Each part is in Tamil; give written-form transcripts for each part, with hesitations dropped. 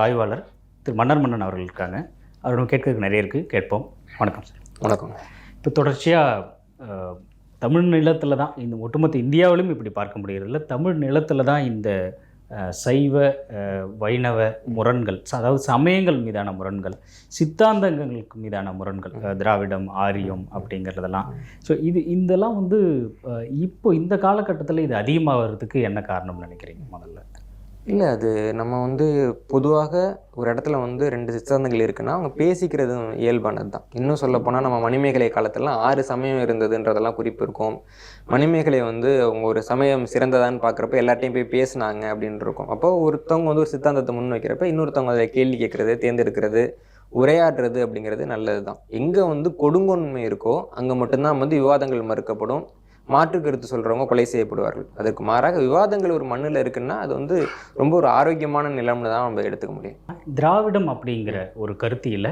ஆய்வாளர் திரு மன்னர் மன்னன் அவர்கள் இருக்காங்க. அவரிடம் கேட்கறதுக்கு நிறைய இருக்குது, கேட்போம். வணக்கம் சார். வணக்கம். இப்போ தொடர்ச்சியாக தமிழ் நிலத்தில் தான் இந்த ஒட்டுமொத்த இந்தியாவிலும் இப்படி பார்க்க முடியறதில்ல, தமிழ் நிலத்தில் தான் இந்த சைவ வைணவ முரண்கள், அதாவது சமயங்கள் மீதான முரண்கள், சித்தாந்தங்களுக்கு மீதான முரண்கள், திராவிடம் ஆரியம் அப்படிங்கிறதெல்லாம். ஸோ இதெல்லாம் வந்து இப்போ இந்த காலகட்டத்தில் இது அதிகமாகிறதுக்கு என்ன காரணம்னு நினைக்கிறீங்க? முதல்ல இல்லை, அது நம்ம பொதுவாக ஒரு இடத்துல 2 சித்தாந்தங்கள் இருக்குன்னா அவங்க பேசிக்கிறது இயல்பானது தான். இன்னும் சொல்லப்போனால் நம்ம மணிமேகலை காலத்திலலாம் 6 சமயம் இருந்ததுன்றதெல்லாம் குறிப்பு இருக்கும். மணிமேகலை அவங்க ஒரு சமயம் சிறந்ததான்னு பார்க்குறப்ப எல்லார்ட்டையும் போய் பேசினாங்க அப்படின்னு இருக்கும். அப்போ ஒருத்தவங்க ஒரு சித்தாந்தத்தை முன் வைக்கிறப்ப இன்னொருத்தவங்க அதை கேள்வி கேட்குறது, தேர்ந்தெடுக்கிறது, உரையாடுறது அப்படிங்கிறது நல்லது தான். எங்கே கொடுங்கோன்மை இருக்கோ அங்கே மட்டும்தான் விவாதங்கள் மறுக்கப்படும், மாற்று கருத்து சொல்கிறவங்க கொலை செய்யப்படுவார்கள். அதற்கு மாறாக விவாதங்கள் ஒரு மண்ணில் இருக்குன்னா அது ரொம்ப ஒரு ஆரோக்கியமான நிலம்னு தான் நம்ம எடுத்துக்க முடியும். திராவிடம் அப்படிங்கிற ஒரு கருத்தியில்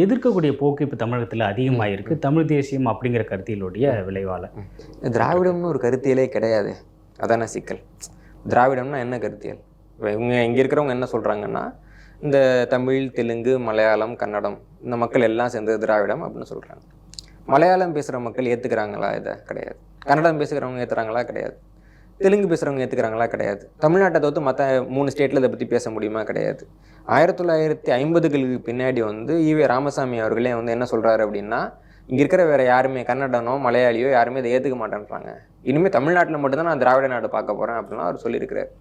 எதிர்க்கக்கூடிய போக்கு இப்போ தமிழகத்தில் அதிகமாக இருக்குது, தமிழ் தேசியம் அப்படிங்கிற கருத்தியலுடைய விளைவால். திராவிடம்னு ஒரு கருத்தியலே கிடையாது, அதான சிக்கல். திராவிடம்னா என்ன கருத்தியல்? இங்கே இருக்கிறவங்க என்ன சொல்கிறாங்கன்னா, இந்த தமிழ், தெலுங்கு, மலையாளம், கன்னடம் இந்த மக்கள் எல்லாம் சேர்ந்தது திராவிடம் அப்படின்னு சொல்கிறாங்க. மலையாளம் பேசுகிற மக்கள் ஏற்றுக்கிறாங்களா? இதை கிடையாது. கன்னடம் பேசுகிறவங்க ஏற்றுறாங்களா? கிடையாது. தெலுங்கு பேசுகிறவங்க ஏற்றுக்கிறாங்களா? கிடையாது. தமிழ்நாட்டை தவிர்த்து மற்ற 3 ஸ்டேட்டில் இதை பற்றி பேச முடியுமா? கிடையாது. 1950களுக்கு பின்னாடி ஈவே ராமசாமி அவர்களே என்ன சொல்கிறாரு அப்படின்னா, இங்கே இருக்கிற வேறு யாருமே கன்னடனோ மலையாளியோ யாருமே இதை ஏற்றுக்க மாட்டேன்றாங்க, இனிமேல் தமிழ்நாட்டில் மட்டும்தான் நான் திராவிட நாடு பார்க்க போகிறேன் அப்படின்லாம் அவர் சொல்லியிருக்கிறார்.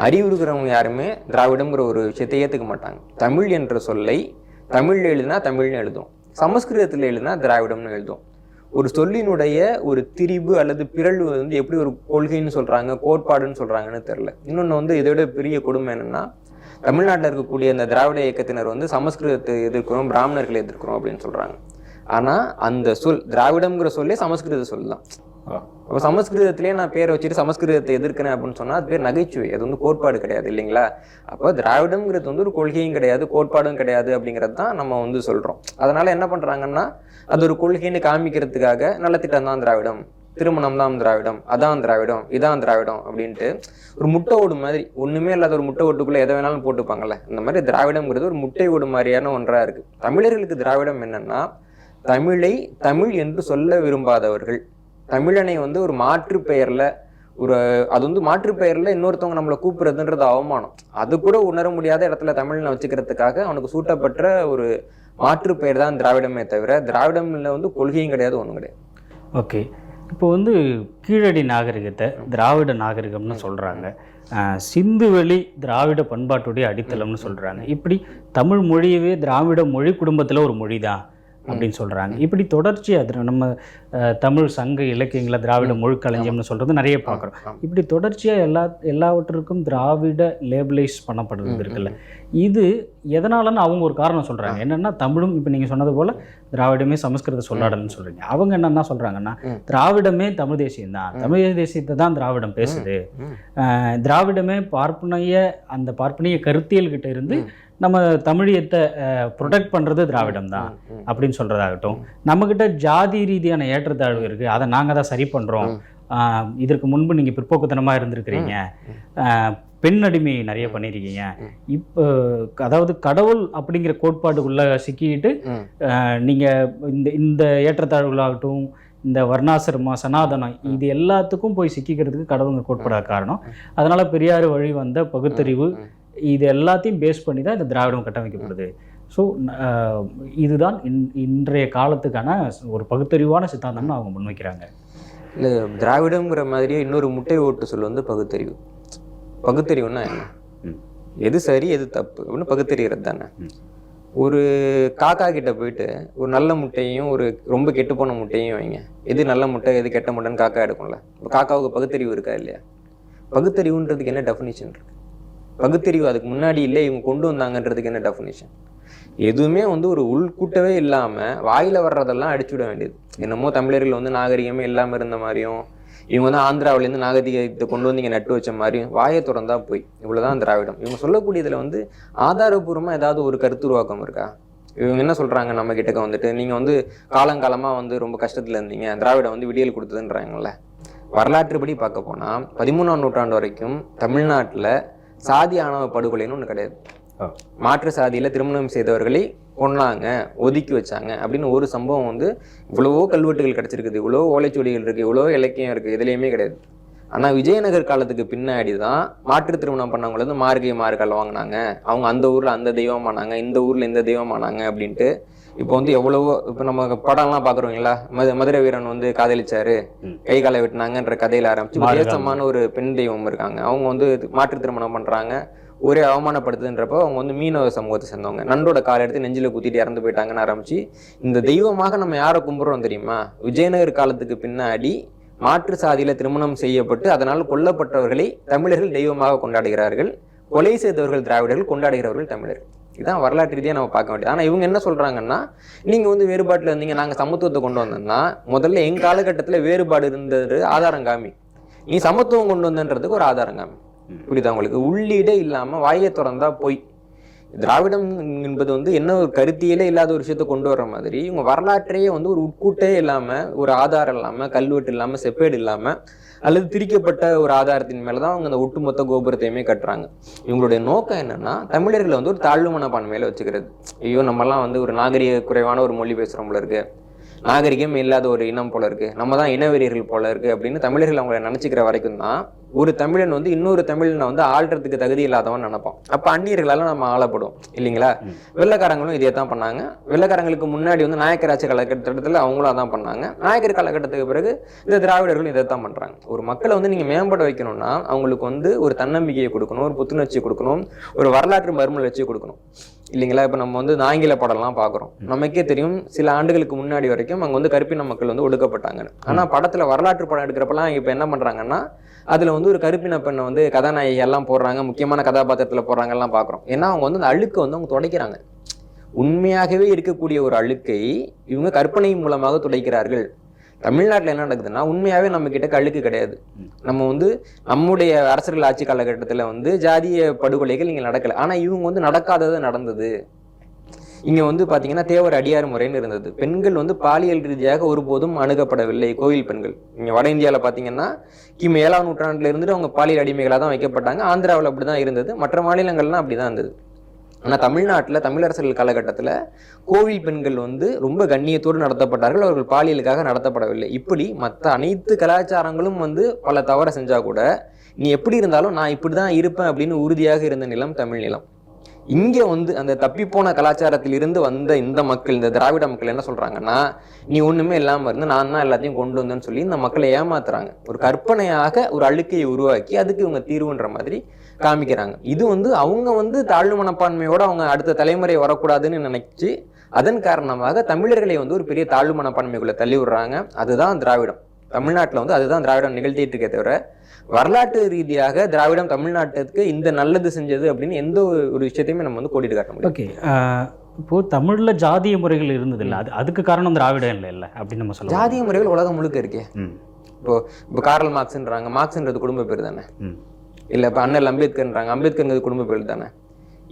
அறிவு இருக்கிறவங்க யாருமே திராவிடங்கிற ஒரு விஷயத்தை ஏற்றுக்க மாட்டாங்க. தமிழ் என்ற சொல்லை தமிழில் எழுதினா தமிழ்னு எழுதும், சமஸ்கிருதத்தில் எழுதினா திராவிடம்னு எழுதும். ஒரு சொல்லினுடைய ஒரு திரிபு அல்லது பிறழ்வு எப்படி ஒரு கொள்கைன்னு சொல்கிறாங்க, கோட்பாடுன்னு சொல்கிறாங்கன்னு தெரில. இன்னொன்று இதை விட பெரிய கொடுமை என்னென்னா, தமிழ்நாட்டில் இருக்கக்கூடிய இந்த திராவிட இயக்கத்தினர் சமஸ்கிருதத்தை எதிர்க்கிறோம், பிராமணர்களை எதிர்க்கிறோம் அப்படின்னு சொல்கிறாங்க. ஆனால் அந்த சொல் திராவிடம்ங்கிற சொல்லே சமஸ்கிருத சொல் தான். அப்போ சமஸ்கிருதத்திலேயே நான் பேரை வச்சுட்டு சமஸ்கிருதத்தை எதிர்க்கிறேன் அப்படின்னு சொன்னால் அது பேர் நகைச்சுவை, அது கோட்பாடு கிடையாது இல்லைங்களா? அப்போ திராவிடம்ங்கிறது ஒரு கொள்கையும் கிடையாது, கோட்பாடும் கிடையாது அப்படிங்கிறது தான் நம்ம சொல்கிறோம். அதனால் என்ன பண்ணுறாங்கன்னா, அது ஒரு கொள்கைன்னு காமிக்கிறதுக்காக நலத்திட்டம் தான் திராவிடம், திருமணம் தான் திராவிடம், அதான் திராவிடம், இதான் திராவிடம் அப்படின்ட்டு ஒரு முட்டை ஓடு மாதிரி, ஒன்றுமே இல்லாத ஒரு முட்டை ஓட்டுக்குள்ளே எதை வேணாலும் போட்டுப்பாங்கல்ல, இந்த மாதிரி திராவிடம்ங்கிறது ஒரு முட்டை ஓடு மாதிரியான ஒன்றாக இருக்குது. தமிழர்களுக்கு திராவிடம் என்னென்னா, தமிழை தமிழ் என்று சொல்ல விரும்பாதவர்கள், தமிழனை ஒரு மாற்று பெயரில் அது மாற்று பெயரில் இன்னொருத்தவங்க நம்மளை கூப்பிடுறதுன்றது அவமானம். அது கூட உணர முடியாத இடத்துல தமிழனை வச்சுக்கிறதுக்காக அவனுக்கு சூட்டப்பட்ட ஒரு மாற்று பெயர் தான் திராவிடமே தவிர திராவிடம்ல கொள்கையும் கிடையாது, ஒன்றும் கிடையாது. ஓகே, இப்போ கீழடி நாகரிகத்தை திராவிட நாகரிகம்னு சொல்கிறாங்க, சிந்துவெளி திராவிட பண்பாட்டுடைய அடித்தளம்னு சொல்கிறாங்க. இப்படி தமிழ் மொழியவே திராவிட மொழி குடும்பத்தில் ஒரு மொழி தான் அப்படின்னு சொல்கிறாங்க. இப்படி தொடர்ச்சியாக நம்ம தமிழ் சங்க இலக்கியங்களை திராவிட மொழிக்களஞ்சியம்னு சொல்கிறது நிறைய பார்க்குறோம். இப்படி தொடர்ச்சியாக எல்லாவற்றிற்கும் திராவிட லேபிளைஸ் பண்ணப்படுறது இருக்குல்ல, இது எதனாலன்னு அவங்க ஒரு காரணம் சொல்கிறாங்க. என்னென்னா, தமிழும் இப்போ நீங்கள் சொன்னது போல் திராவிடமே சமஸ்கிருத சொல்லாடல்னு சொல்கிறீங்க. அவங்க என்னென்னா சொல்கிறாங்கன்னா, திராவிடமே தமிழ் தேசியம் தான், தமிழ் தேசியத்தை தான் திராவிடம் பேசுது, திராவிடமே அந்த பார்ப்பனிய கருத்தியல்கிட்ட இருந்து நம்ம தமிழியத்தை ப்ரொடெக்ட் பண்ணுறது திராவிடம் தான் அப்படின்னு சொல்கிறதாகட்டும், நம்மக்கிட்ட ஜாதி ரீதியான ஏற்றத்தாழ்வு இருக்குது, அதை நாங்கள் தான் சரி பண்ணுறோம், இதற்கு முன்பு நீங்கள் பிற்போக்குத்தனமாக இருந்திருக்கிறீங்க, பெண் அடிமை நிறைய பண்ணியிருக்கீங்க, இப்போ அதாவது கடவுள் அப்படிங்கிற கோட்பாடுக்குள்ளே சிக்கிட்டு நீங்கள் இந்த ஏற்றத்தாழ்வுகளாகட்டும், இந்த வர்ணாசிரமம், சனாதனம், இது எல்லாத்துக்கும் போய் சிக்கிக்கிறதுக்கு கடவுளுங்க கோட்பாடாக காரணம். அதனால் பெரியார் வழி வந்த பகுத்தறிவு, இது எல்லாத்தையும் பேஸ் பண்ணி தான் இந்த திராவிடம் கட்டமைக்கப்படுது. ஸோ இதுதான் இன்றைய காலத்துக்கான ஒரு பகுத்தறிவான சித்தாந்தம்னு அவங்க முன்வைக்கிறாங்க. இல்லை, திராவிடங்கிற மாதிரியே இன்னொரு முட்டை ஓட்டு சொல் பகுத்தறிவு. பகுத்தறிவுன்னா என்ன? எது சரி எது தப்பு அப்படின்னு பகுத்தறிகிறது தானே. ஒரு காக்கா கிட்ட போயிட்டு ஒரு நல்ல முட்டையும் ஒரு ரொம்ப கெட்டு போன முட்டையும் வைங்க, எது நல்ல முட்டை எது கெட்ட முட்டைன்னு காக்கா எடுக்கும்ல. காக்காவுக்கு பகுத்தறிவு இருக்கா இல்லையா? பகுத்தறிவுன்றதுக்கு என்ன டெஃபினிஷன் இருக்கு? பகுத்தறிவு அதுக்கு முன்னாடி இல்லை, இவங்க கொண்டு வந்தாங்கன்றதுக்கு என்ன டெஃபினிஷன்? எதுவுமே ஒரு உள்கூட்டவே இல்லாமல் வாயில் வர்றதெல்லாம் அடிச்சுவிட வேண்டியது. என்னமோ தமிழர்கள் நாகரிகமே இல்லாமல் இருந்த மாதிரியும், இவங்க ஆந்திராவிலேருந்து நாகரிகத்தை கொண்டு வந்து இங்கே நட்டு வச்ச மாதிரியும் வாயை திறந்தா போய் இவ்வளோதான் திராவிடம். இவங்க சொல்லக்கூடியதில் ஆதாரபூர்வமாக ஏதாவது ஒரு கருத்துருவாக்கம் இருக்கா? இவங்க என்ன சொல்கிறாங்க நம்ம கிட்டக்க நீங்கள் காலங்காலமாக ரொம்ப கஷ்டத்தில் இருந்தீங்க, திராவிடம் விடியல் கொடுத்ததுன்றாங்கல்ல. வரலாற்றுப்படி பார்க்க போனால் 13ஆம் நூற்றாண்டு வரைக்கும் தமிழ்நாட்டில் சாதி ஆணவ படுகொலைன்னு ஒன்று கிடையாது. மாற்று சாதியில திருமணம் செய்தவர்களை கொன்னாங்க, ஒதுக்கி வச்சாங்க அப்படின்னு ஒரு சம்பவம் வந்து இவ்வளவோ கல்வெட்டுகள் கிடைச்சிருக்குது, இவ்வளவோ ஓலைச்சுவடிகள் இருக்கு, இவ்வளோ இலக்கியம் இருக்கு, இதுலையுமே கிடையாது. ஆனா விஜயநகர் காலத்துக்கு பின்னாடி தான் மாற்று திருமணம் பண்ணவங்க வந்து மார்கழி மார்கள் வாங்கினாங்க, அவங்க அந்த ஊர்ல அந்த தெய்வமானாங்க, இந்த ஊர்ல இந்த தெய்வமானாங்க அப்படின்ட்டு. இப்போ வந்து எவ்வளவோ இப்போ நம்ம படம்லாம் பாக்குறோங்களா, மதுரை வீரன் வந்து காதலிச்சாரு, கை காலை வெட்டினாங்கன்ற கதையில ஆரம்பிச்சு வித்தியாசமான ஒரு பெண் தெய்வம் இருக்காங்க, அவங்க வந்து மாற்று திருமணம் பண்றாங்க, ஒரே அவமானப்படுத்துன்றப்போ அவங்க வந்து மீனவ சமூகத்தை சேர்ந்தவங்க, நண்டோட காலை எடுத்து நெஞ்சில குத்திட்டு இறந்து போயிட்டாங்கன்னு ஆரம்பிச்சு இந்த தெய்வமாக நம்ம யாரை கும்பிடுறோம் தெரியுமா? விஜயநகர் காலத்துக்கு பின்னாடி மாற்று சாதியில திருமணம் செய்யப்பட்டு அதனால் கொல்லப்பட்டவர்களை தமிழர்கள் தெய்வமாக கொண்டாடுகிறார்கள், கொலை செய்தவர்கள் திராவிடர்கள், கொண்டாடுகிறவர்கள் தமிழர்கள். இதுதான் வரலாற்று ரீதியாக நம்ம பார்க்க வேண்டியது. ஆனால் இவங்க என்ன சொல்றாங்கன்னா, நீங்க வந்து வேறுபாட்டில் இருந்தீங்க, நாங்கள் சமத்துவத்தை கொண்டு வந்தோம்னா முதல்ல எங்க காலகட்டத்தில் வேறுபாடு இருந்தது ஆதாரம் காமி, நீ சமத்துவம் கொண்டு வந்தன்றதுக்கு ஒரு ஆதாரம் காமி. புரியுதா உங்களுக்கு? உள்ளீடே இல்லாம வாயை திறந்தா போய் திராவிடம் என்பது வந்து என்ன ஒரு கருத்தியலே இல்லாத ஒரு விஷயத்த கொண்டு வர்ற மாதிரி இவங்க வரலாற்றையே வந்து ஒரு உட்கூட்டே இல்லாம, ஒரு ஆதாரம் இல்லாம, கல்வெட்டு இல்லாம, செப்பேடு இல்லாம, அல்லது திரிக்கப்பட்ட ஒரு ஆதாரத்தின் மேலதான் அவங்க அந்த ஒட்டுமொத்த கோபுரத்தையுமே கட்டுறாங்க. இவங்களுடைய நோக்கம் என்னன்னா தமிழர்களை வந்து ஒரு தாழ்வு மனப்பான்மையில வச்சுக்கிறது. ஐயோ நம்மலாம் வந்து ஒரு நாகரிக குறைவான ஒரு மொழி பேசுறோம் போல இருக்கு, நாகரிகம் இல்லாத ஒரு இனம் போல இருக்கு, நம்ம தான் இனவெறியர்கள் போல இருக்கு அப்படின்னு தமிழர்கள் அவங்களை நினைச்சுக்கிற வரைக்கும் தான் ஒரு தமிழன் வந்து இன்னொரு தமிழனை வந்து ஆள்றதுக்கு தகுதி இல்லாதவன் நினைப்பான். அப்ப அந்நியர்களால நம்ம ஆளப்படும் இல்லைங்களா? வெள்ளைக்காரங்களும் இதே தான் பண்ணாங்க. வெள்ளைக்காரங்களுக்கு முன்னாடி வந்து நாயக்கர் ஆட்சி காலகட்டத்தில் அவங்களும் அதான் பண்ணாங்க. நாயக்கர் காலகட்டத்துக்கு பிறகு இந்த திராவிடர்களும் இதை தான் பண்றாங்க. ஒரு மக்களை வந்து நீங்க மேம்பட வைக்கணும்னா அவங்களுக்கு வந்து ஒரு தன்னம்பிக்கையை கொடுக்கணும், ஒரு புத்துணர்ச்சியை கொடுக்கணும், ஒரு வரலாற்று மறுமலர்ச்சியை கொடுக்கணும் இல்லைங்களா? இப்ப நம்ம வந்து ஆங்கில படம்லாம் பாக்குறோம், நமக்கே தெரியும் சில ஆண்டுகளுக்கு முன்னாடி வரைக்கும் அங்க வந்து கருப்பின மக்கள் வந்து ஒடுக்கப்பட்டாங்க. ஆனா படத்துல வரலாற்று படம் எடுக்கிறப்பெல்லாம் இப்ப என்ன பண்றாங்கன்னா அதுல வந்து ஒரு கருப்பின பெண்ணை வந்து கதாநாயகி எல்லாம் போடுறாங்க, முக்கியமான கதாபாத்திரத்துல போடுறாங்க எல்லாம் பாக்குறோம். ஏன்னா அவங்க வந்து அந்த அழுக்கை வந்து அவங்க துடைக்கிறாங்க. உண்மையாகவே இருக்கக்கூடிய ஒரு அழுக்கை இவங்க கற்பனை மூலமாக துடைக்கிறார்கள். தமிழ்நாட்டில் என்ன நடக்குதுன்னா உண்மையாவே நம்ம கிட்ட அழுக்கு கிடையாது. நம்ம வந்து நம்முடைய அரசர்கள் ஆட்சி காலகட்டத்தில் வந்து ஜாதிய படுகொலைகள் இங்கே நடக்கல, ஆனா இவங்க வந்து நடக்காதது நடந்தது. இங்க வந்து பாத்தீங்கன்னா தேவர் அடியார் முறைன்னு இருந்தது. பெண்கள் வந்து பாலியல் ரீதியாக ஒருபோதும் அணுகப்படவில்லை. கோவில் பெண்கள் இங்க வட இந்தியாவில பாத்தீங்கன்னா கிமு 7ஆம் நூற்றாண்டுல இருந்துட்டு அவங்க பாலியல் அடிமைகளாக தான் வைக்கப்பட்டாங்க. ஆந்திராவில் அப்படிதான் இருந்தது, மற்ற மாநிலங்கள்லாம் அப்படிதான் இருந்தது. ஆனா தமிழ்நாட்டுல தமிழரசர்கள் காலகட்டத்துல கோவில் பெண்கள் வந்து ரொம்ப கண்ணியத்தோடு நடத்தப்பட்டார்கள், அவர்கள் பாலியலுக்காக நடத்தப்படவில்லை. இப்படி மற்ற அனைத்து கலாச்சாரங்களும் வந்து பல தவற செஞ்சா கூட நீ எப்படி இருந்தாலும் நான் இப்படிதான் இருப்பேன் அப்படின்னு உறுதியாக இருந்த நிலம் தமிழ் நிலம். இங்க வந்து அந்த தப்பிப்போன கலாச்சாரத்தில் இருந்து வந்த இந்த மக்கள், இந்த திராவிட மக்கள் என்ன சொல்றாங்கன்னா, நீ ஒண்ணுமே இல்லாம இருந்து நான் தான் எல்லாத்தையும் கொண்டு வந்தேன்னு சொல்லி இந்த மக்களை ஏமாத்துறாங்க. ஒரு கற்பனையாக ஒரு அழுக்கையை உருவாக்கி அதுக்கு இவங்க தீர்வுன்ற மாதிரி காமிக்கிறாங்க. இது வந்து அவங்க வந்து தாழ்வு மனப்பான்மையோட அவங்க அடுத்த தலைமுறை வரக்கூடாதுன்னு நினைச்சு அதன் காரணமாக தமிழர்களை வந்து ஒரு பெரிய தாழ்வு மனப்பான்மைக்குள்ள தள்ளி விடுறாங்க. அதுதான் திராவிடம். தமிழ்நாட்டில் வந்து அதுதான் திராவிடம் நிகழ்த்திட்டு இருக்கே தவிர வரலாற்று ரீதியாக திராவிடம் தமிழ்நாட்டுக்கு இந்த நல்லது செஞ்சது அப்படின்னு எந்த ஒரு விஷயத்தையுமே நம்ம வந்து கோடிட்டு காட்ட முடியும். ஓகே, இப்போ தமிழ்ல ஜாதிய முறைகள் இருந்தது இல்லை, அதுக்கு காரணம் திராவிடம் இல்லை அப்படின்னு நம்ம சொல்லலாம். ஜாதிய முறைகள் உலகம் முழுக்க இருக்கே. இப்போ கார்ல் மார்க்ஸ்ன்றாங்க, மார்க்ஸ்ன்றது குடும்ப பேர் தானே. இல்ல இப்ப அண்ணல் அம்பேத்கர்ன்றாங்க, அம்பேத்கர்ன்றது குடும்ப பேர் தானே.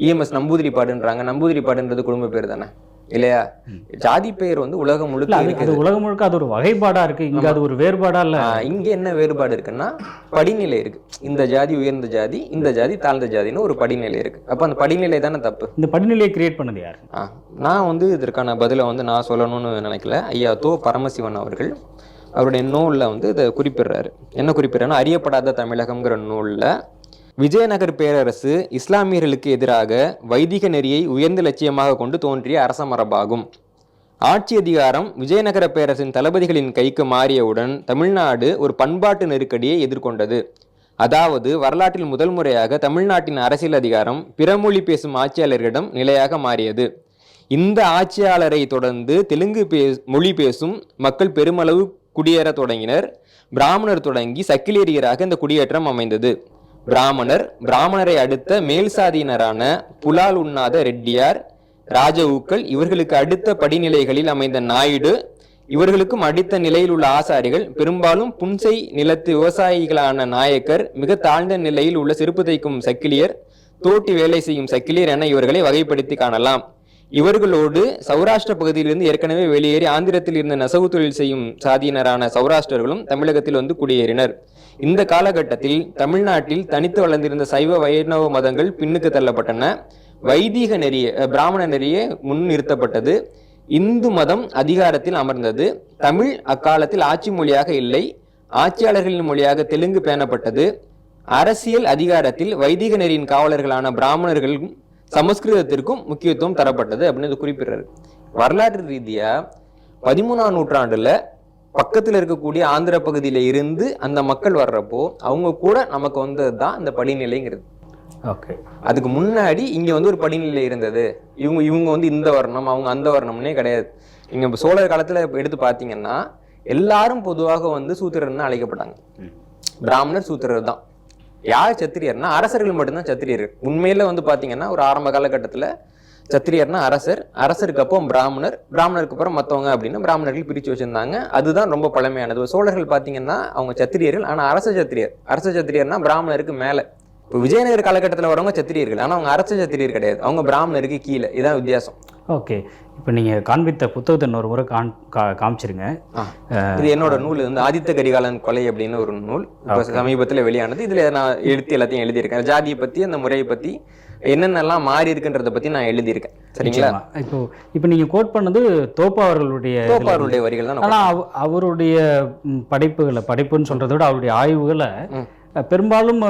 இஎம்எஸ் நம்பூதிரிப்பாடுன்றாங்க, நம்பூதிரிப்பாடுன்றது குடும்ப பேர் தானே இல்லையா? ஜாதி பெயர் வந்து உலகம் முழுக்க அது உலகம் முழுக்க அது ஒரு வகைப்பாடா இருக்கு. இங்க அது ஒரு வேறுபாடா இல்ல. இங்க என்ன வேறுபாடு இருக்குன்னா படிநிலை இருக்கு. இந்த ஜாதி உயர்ந்த ஜாதி, இந்த ஜாதி தாழ்ந்த ஜாதின்னு ஒரு படிநிலை இருக்கு. அப்ப அந்த படிநிலை தானே தப்பு. இந்த படிநிலையை கிரியேட் பண்ணது யார்? நான் வந்து இதற்கான பதிலை வந்து நான் சொல்லணும்னு நினைக்கல. ஐயா தோ பரமசிவன் அவர்கள் அவருடைய நூல்ல வந்து இதை குறிப்பிடுறாரு. என்ன குறிப்பிடுறாருன்னா, அறியப்படாத தமிழகம்ங்கிற நூல்ல விஜயநகர் பேரரசு இஸ்லாமியர்களுக்கு எதிராக வைதிக நெறியை உயர்ந்த லட்சியமாக கொண்டு தோன்றிய அரச மரபாகும். ஆட்சி அதிகாரம் விஜயநகர பேரரசின் தளபதிகளின் கைக்கு மாறியவுடன் தமிழ்நாடு ஒரு பண்பாட்டு நெருக்கடியை எதிர்கொண்டது. அதாவது வரலாற்றில் முதல் முறையாக தமிழ்நாட்டின் அரசியல் அதிகாரம் பிறமொழி பேசும் ஆட்சியாளர்களிடம் நிலையாக மாறியது. இந்த ஆட்சியாளரை தொடர்ந்து தெலுங்கு மொழி பேசும் மக்கள் பெருமளவு குடியேற தொடங்கினர். பிராமணர் தொடங்கி சக்கிலியராக இந்த குடியேற்றம் அமைந்தது. பிராமணரை அடுத்த மேல் சாதியினரான புலால் உண்ணாத ரெட்டியார், ராஜவுக்கள், இவர்களுக்கு அடுத்த படிநிலைகளில் அமைந்த நாயுடு, இவர்களுக்கும் அடுத்த நிலையில் உள்ள ஆசாரிகள், பெரும்பாலும் புன்சை நிலத்து விவசாயிகளான நாயக்கர், மிக தாழ்ந்த நிலையில் உள்ள செருப்பு தைக்கும் சக்கிலியர், தோட்டி வேலை செய்யும் சக்கிலியர் என இவர்களை வகைப்படுத்தி காணலாம். இவர்களோடு சௌராஷ்டிர பகுதியிலிருந்து ஏற்கனவே வெளியேறி ஆந்திரத்தில் இருந்த நெசவு தொழில் செய்யும் சாதியினரான சௌராஷ்டிரர்களும் தமிழகத்தில் வந்து குடியேறினர். இந்த காலகட்டத்தில் தமிழ்நாட்டில் தனித்து வளர்ந்திருந்த சைவ வைணவ மதங்கள் பின்னுக்கு தள்ளப்பட்டன. வைதிக நெறிய பிராமண நெறியே முன் நிறுத்தப்பட்டது. இந்து மதம் அதிகாரத்தில் அமர்ந்தது. தமிழ் அக்காலத்தில் ஆட்சி மொழியாக இல்லை, ஆட்சியாளர்களின் மொழியாக தெலுங்கு பேணப்பட்டது. அரசியல் அதிகாரத்தில் வைதிக நெறியின் காவலர்களான பிராமணர்களும் சமஸ்கிருதத்திற்கும் முக்கியத்துவம் தரப்பட்டது அப்படின்னு குறிப்பிடுறாரு. வரலாற்று ரீதியா 13ஆம் நூற்றாண்டுல பக்கத்துல இருக்கக்கூடிய ஆந்திர பகுதியில இருந்து அந்த மக்கள் வர்றப்போ அவங்க கூட நமக்கு வந்ததுதான் இந்த படிநிலைங்கிறது. ஓகே, அதுக்கு முன்னாடி இங்க வந்து ஒரு படிநிலை இருந்தது. இவங்க வந்து இந்த வர்ணம், அவங்க அந்த வர்ணம்னே கிடையாது. நீங்க இப்ப சோழர் காலத்துல எடுத்து பாத்தீங்கன்னா எல்லாரும் பொதுவாக வந்து சூத்திரர்னு அழைக்கப்பட்டாங்க. பிராமணர் சூத்திரர் தான். யார் சத்திரியர்னா அரசர்கள் மட்டும்தான் சத்திரியர்கள். உண்மையில வந்து பாத்தீங்கன்னா ஒரு ஆரம்ப காலகட்டத்துல சத்திரியர்னா அரசர், அரசருக்கு அப்புறம் பிராமணர், பிராமணருக்கு அப்புறம் மத்தவங்க அப்படின்னு பிராமணர்கள் பிரிச்சு வச்சிருந்தாங்க. அதுதான் ரொம்ப பழமையானது. சோழர்கள் பாத்தீங்கன்னா அவங்க சத்திரியர்கள், ஆனா அரச சத்திரியர்னா பிராமணருக்கு மேல. இப்போ விஜயநகர் காலகட்டத்தில் வரவங்க சத்திரியர்கள், ஆனால் அவங்க அரச சத்திரியர் கிடையாது, அவங்க பிராமணருக்கு கீழே. இதான் வித்தியாசம். ஓகே, இப்போ நீங்கள் காண்பித்த புத்தகத்தை இன்னொரு முறை காமிச்சிருங்க. இது என்னோட நூல் வந்து ஆதித்த கரிகாலன் கொலை அப்படின்னு ஒரு நூல், இப்போ சமீபத்தில் வெளியானது. இதில் நான் எல்லாத்தையும் எழுதியிருக்கேன். ஜாதியை பற்றி, அந்த முறையை பற்றி, என்னென்னலாம் மாறி இருக்குன்றத பற்றி நான் எழுதியிருக்கேன். சரிங்களா? இப்போ நீங்கள் கோட் பண்ணது தோப்பா அவர்களுடைய வரிகள் தான். ஆனால் அவருடைய படைப்புன்னு சொல்கிறத விட அவருடைய ஆய்வுகளை பெரும்பாலும்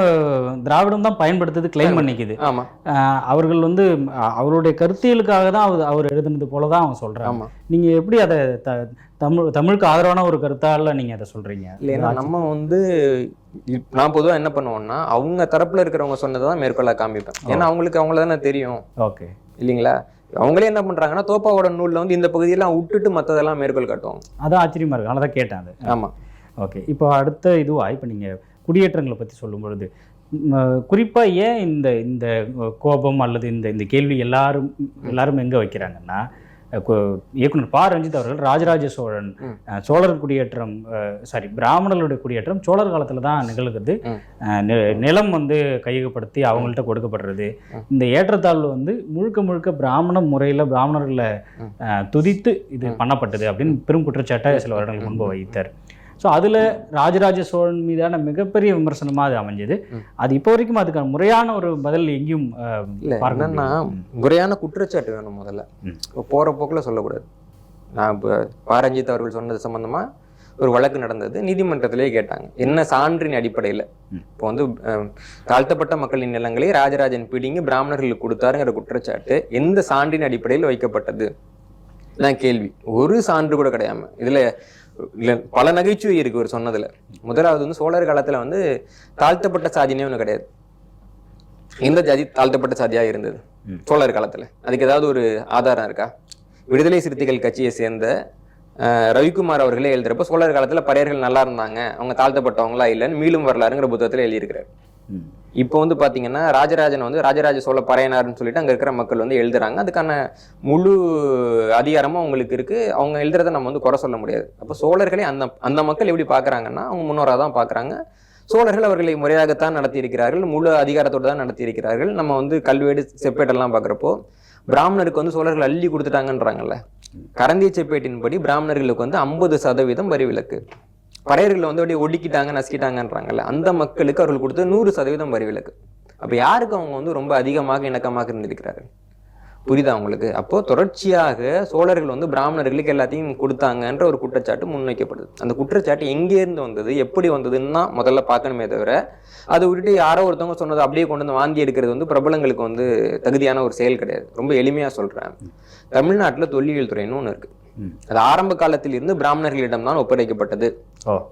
திராவிடம் தான் பயன்படுத்துறது கிளைம் பண்ணிக்குது. அவர்கள் வந்து அவருடைய கருத்தியலுக்காக தான் அவர் எழுதுனது போல தான் அவங்க சொல்றாங்க. நீங்க எப்படி அதை தமிழுக்கு ஆதரவான ஒரு கருத்தால நீங்க அதை சொல்றீங்க? இல்லைன்னா நம்ம வந்து நான் பொதுவாக என்ன பண்ணுவோம்னா அவங்க தரப்புல இருக்கிறவங்க சொன்னதை தான் மேற்கொள்ள காமிப்பேன். ஏன்னா அவங்கள தானே தெரியும். ஓகே, இல்லைங்களா? அவங்களே என்ன பண்றாங்கன்னா தோப்பாவோட நூல்ல வந்து இந்த பகுதியெல்லாம் விட்டுட்டு மற்றதெல்லாம் மேற்கோள் காட்டுவாங்க. அதான் ஆச்சரியமா இருக்கு, அதனால தான் கேட்டேன் அது. ஆமா, ஓகே. இப்போ அடுத்த இதுவா இப்போ நீங்கள் குடியேற்றங்களை பற்றி சொல்லும் பொழுது குறிப்பாக ஏன் இந்த கோபம் அல்லது இந்த கேள்வி எல்லாரும் எங்கே வைக்கிறாங்கன்னா, இயக்குனர் பா ரஞ்சித் அவர்கள் ராஜராஜ சோழன் சோழர் குடியேற்றம் பிராமணர்களுடைய குடியேற்றம் சோழர் காலத்தில் தான் நிகழ்கிறது. நிலம் வந்து கையகப்படுத்தி அவங்கள்ட்ட கொடுக்கப்படுறது. இந்த ஏற்றத்தாழ்வு வந்து முழுக்க பிராமண முறையில் பிராமணர்களை துதித்து இது பண்ணப்பட்டது அப்படின்னு பெரும் குற்றச்சாட்டை சில வருடங்களுக்கு முன்பு வைத்தார். ஸோ அதில் ராஜராஜ சோழன் மீதான மிகப்பெரிய விமர்சனமாக அது அமைஞ்சது. அது இப்போ வரைக்கும் அதுக்கான முறையான ஒரு பதில் எங்கேயும் என்னன்னா, முறையான குற்றச்சாட்டு வேணும் முதல்ல. இப்போ போகிற போக்கில் சொல்லக்கூடாது. நான் இப்போ பாரஞ்சித் அவர்கள் சொன்னது சம்பந்தமாக ஒரு வழக்கு நடந்தது. நீதிமன்றத்திலேயே கேட்டாங்க, என்ன சான்றின் அடிப்படையில் இப்போ வந்து தாழ்த்தப்பட்ட மக்களின் நிலங்களை ராஜராஜன் பிடிங்கி பிராமணர்களுக்கு கொடுத்தாருங்கிற குற்றச்சாட்டு எந்த சான்றின் அடிப்படையில் வைக்கப்பட்டது தான் கேள்வி. ஒரு சான்று கூட கிடையாம இதுல பல நகைச்சுவை இருக்கு ஒரு சொன்னதுல. முதலாவது வந்து சோழர் காலத்துல வந்து தாழ்த்தப்பட்ட சாதினே ஒண்ணு கிடையாது. எந்த ஜாதி தாழ்த்தப்பட்ட சாதியா இருந்தது சோழர் காலத்துல? அதுக்கு ஏதாவது ஒரு ஆதாரம் இருக்கா? விடுதலை சிறுத்தைகள் கட்சியை சேர்ந்த ரவிக்குமார் அவர்களே எழுதுறப்ப சோழர் காலத்துல பறையர்கள் நல்லா இருந்தாங்க, அவங்க தாழ்த்தப்பட்டவங்களா இல்லைன்னு மீளும் வரலாறுங்கிற புத்தகத்துல எழுதியிருக்கிறார். இப்போ வந்து பாத்தீங்கன்னா ராஜராஜன் வந்து ராஜராஜ சோழ பறையனார்னு சொல்லிட்டு அங்க இருக்கிற மக்கள் வந்து எழுதுறாங்க. அதுக்கான முழு அதிகாரமும் அவங்களுக்கு இருக்கு. அவங்க எழுதுறத நம்ம வந்து குறை சொல்ல முடியாது. அப்போ சோழர்களே அந்த மக்கள் எப்படி பாக்குறாங்கன்னா அவங்க முன்னோராக தான் பாக்குறாங்க. சோழர்கள் அவர்களை முறையாகத்தான் நடத்தி இருக்கிறார்கள், முழு அதிகாரத்தோடு தான் நடத்தி இருக்கிறார்கள். நம்ம வந்து கல்வெடு செப்பேட்டெல்லாம் பாக்குறப்போ பிராமணருக்கு வந்து சோழர்கள் அள்ளி கொடுத்துட்டாங்கன்றாங்கல்ல. கரந்திய செப்பேட்டின்படி பிராமணர்களுக்கு வந்து 50% வரி விலக்கு, பறையர்களை வந்து அப்படியே ஒடுக்கிட்டாங்க நசுக்கிட்டாங்கன்றாங்கல்ல, அந்த மக்களுக்கு அவர்கள் கொடுத்து 100% வரி விலக்கு. அப்ப யாருக்கு அவங்க வந்து ரொம்ப அதிகமாக இணக்கமாக இருந்திருக்கிறார்கள்? புரியுதா உங்களுக்கு? அப்போ தொடர்ச்சியாக சோழர்கள் வந்து பிராமணர்களுக்கு எல்லாத்தையும் கொடுத்தாங்கன்ற ஒரு குற்றச்சாட்டு முன்வைக்கப்படுது. அந்த குற்றச்சாட்டு எங்கேருந்து வந்தது, எப்படி வந்ததுன்னா முதல்ல பார்க்கணுமே தவிர அதை விட்டுட்டு யாரோ ஒருத்தவங்க சொன்னதை அப்படியே கொண்டு வந்து வாந்தி எடுக்கிறது வந்து பிரபலங்களுக்கு வந்து தகுதியான ஒரு செயல் கிடையாது. ரொம்ப எளிமையா சொல்றேன். தமிழ்நாட்டுல தொல்லியல் துறைன்னு ஒண்ணு இருக்கு. அது ஆரம்ப காலத்தில் இருந்து பிராமணர்களிடம் தான் ஒப்படைக்கப்பட்டது.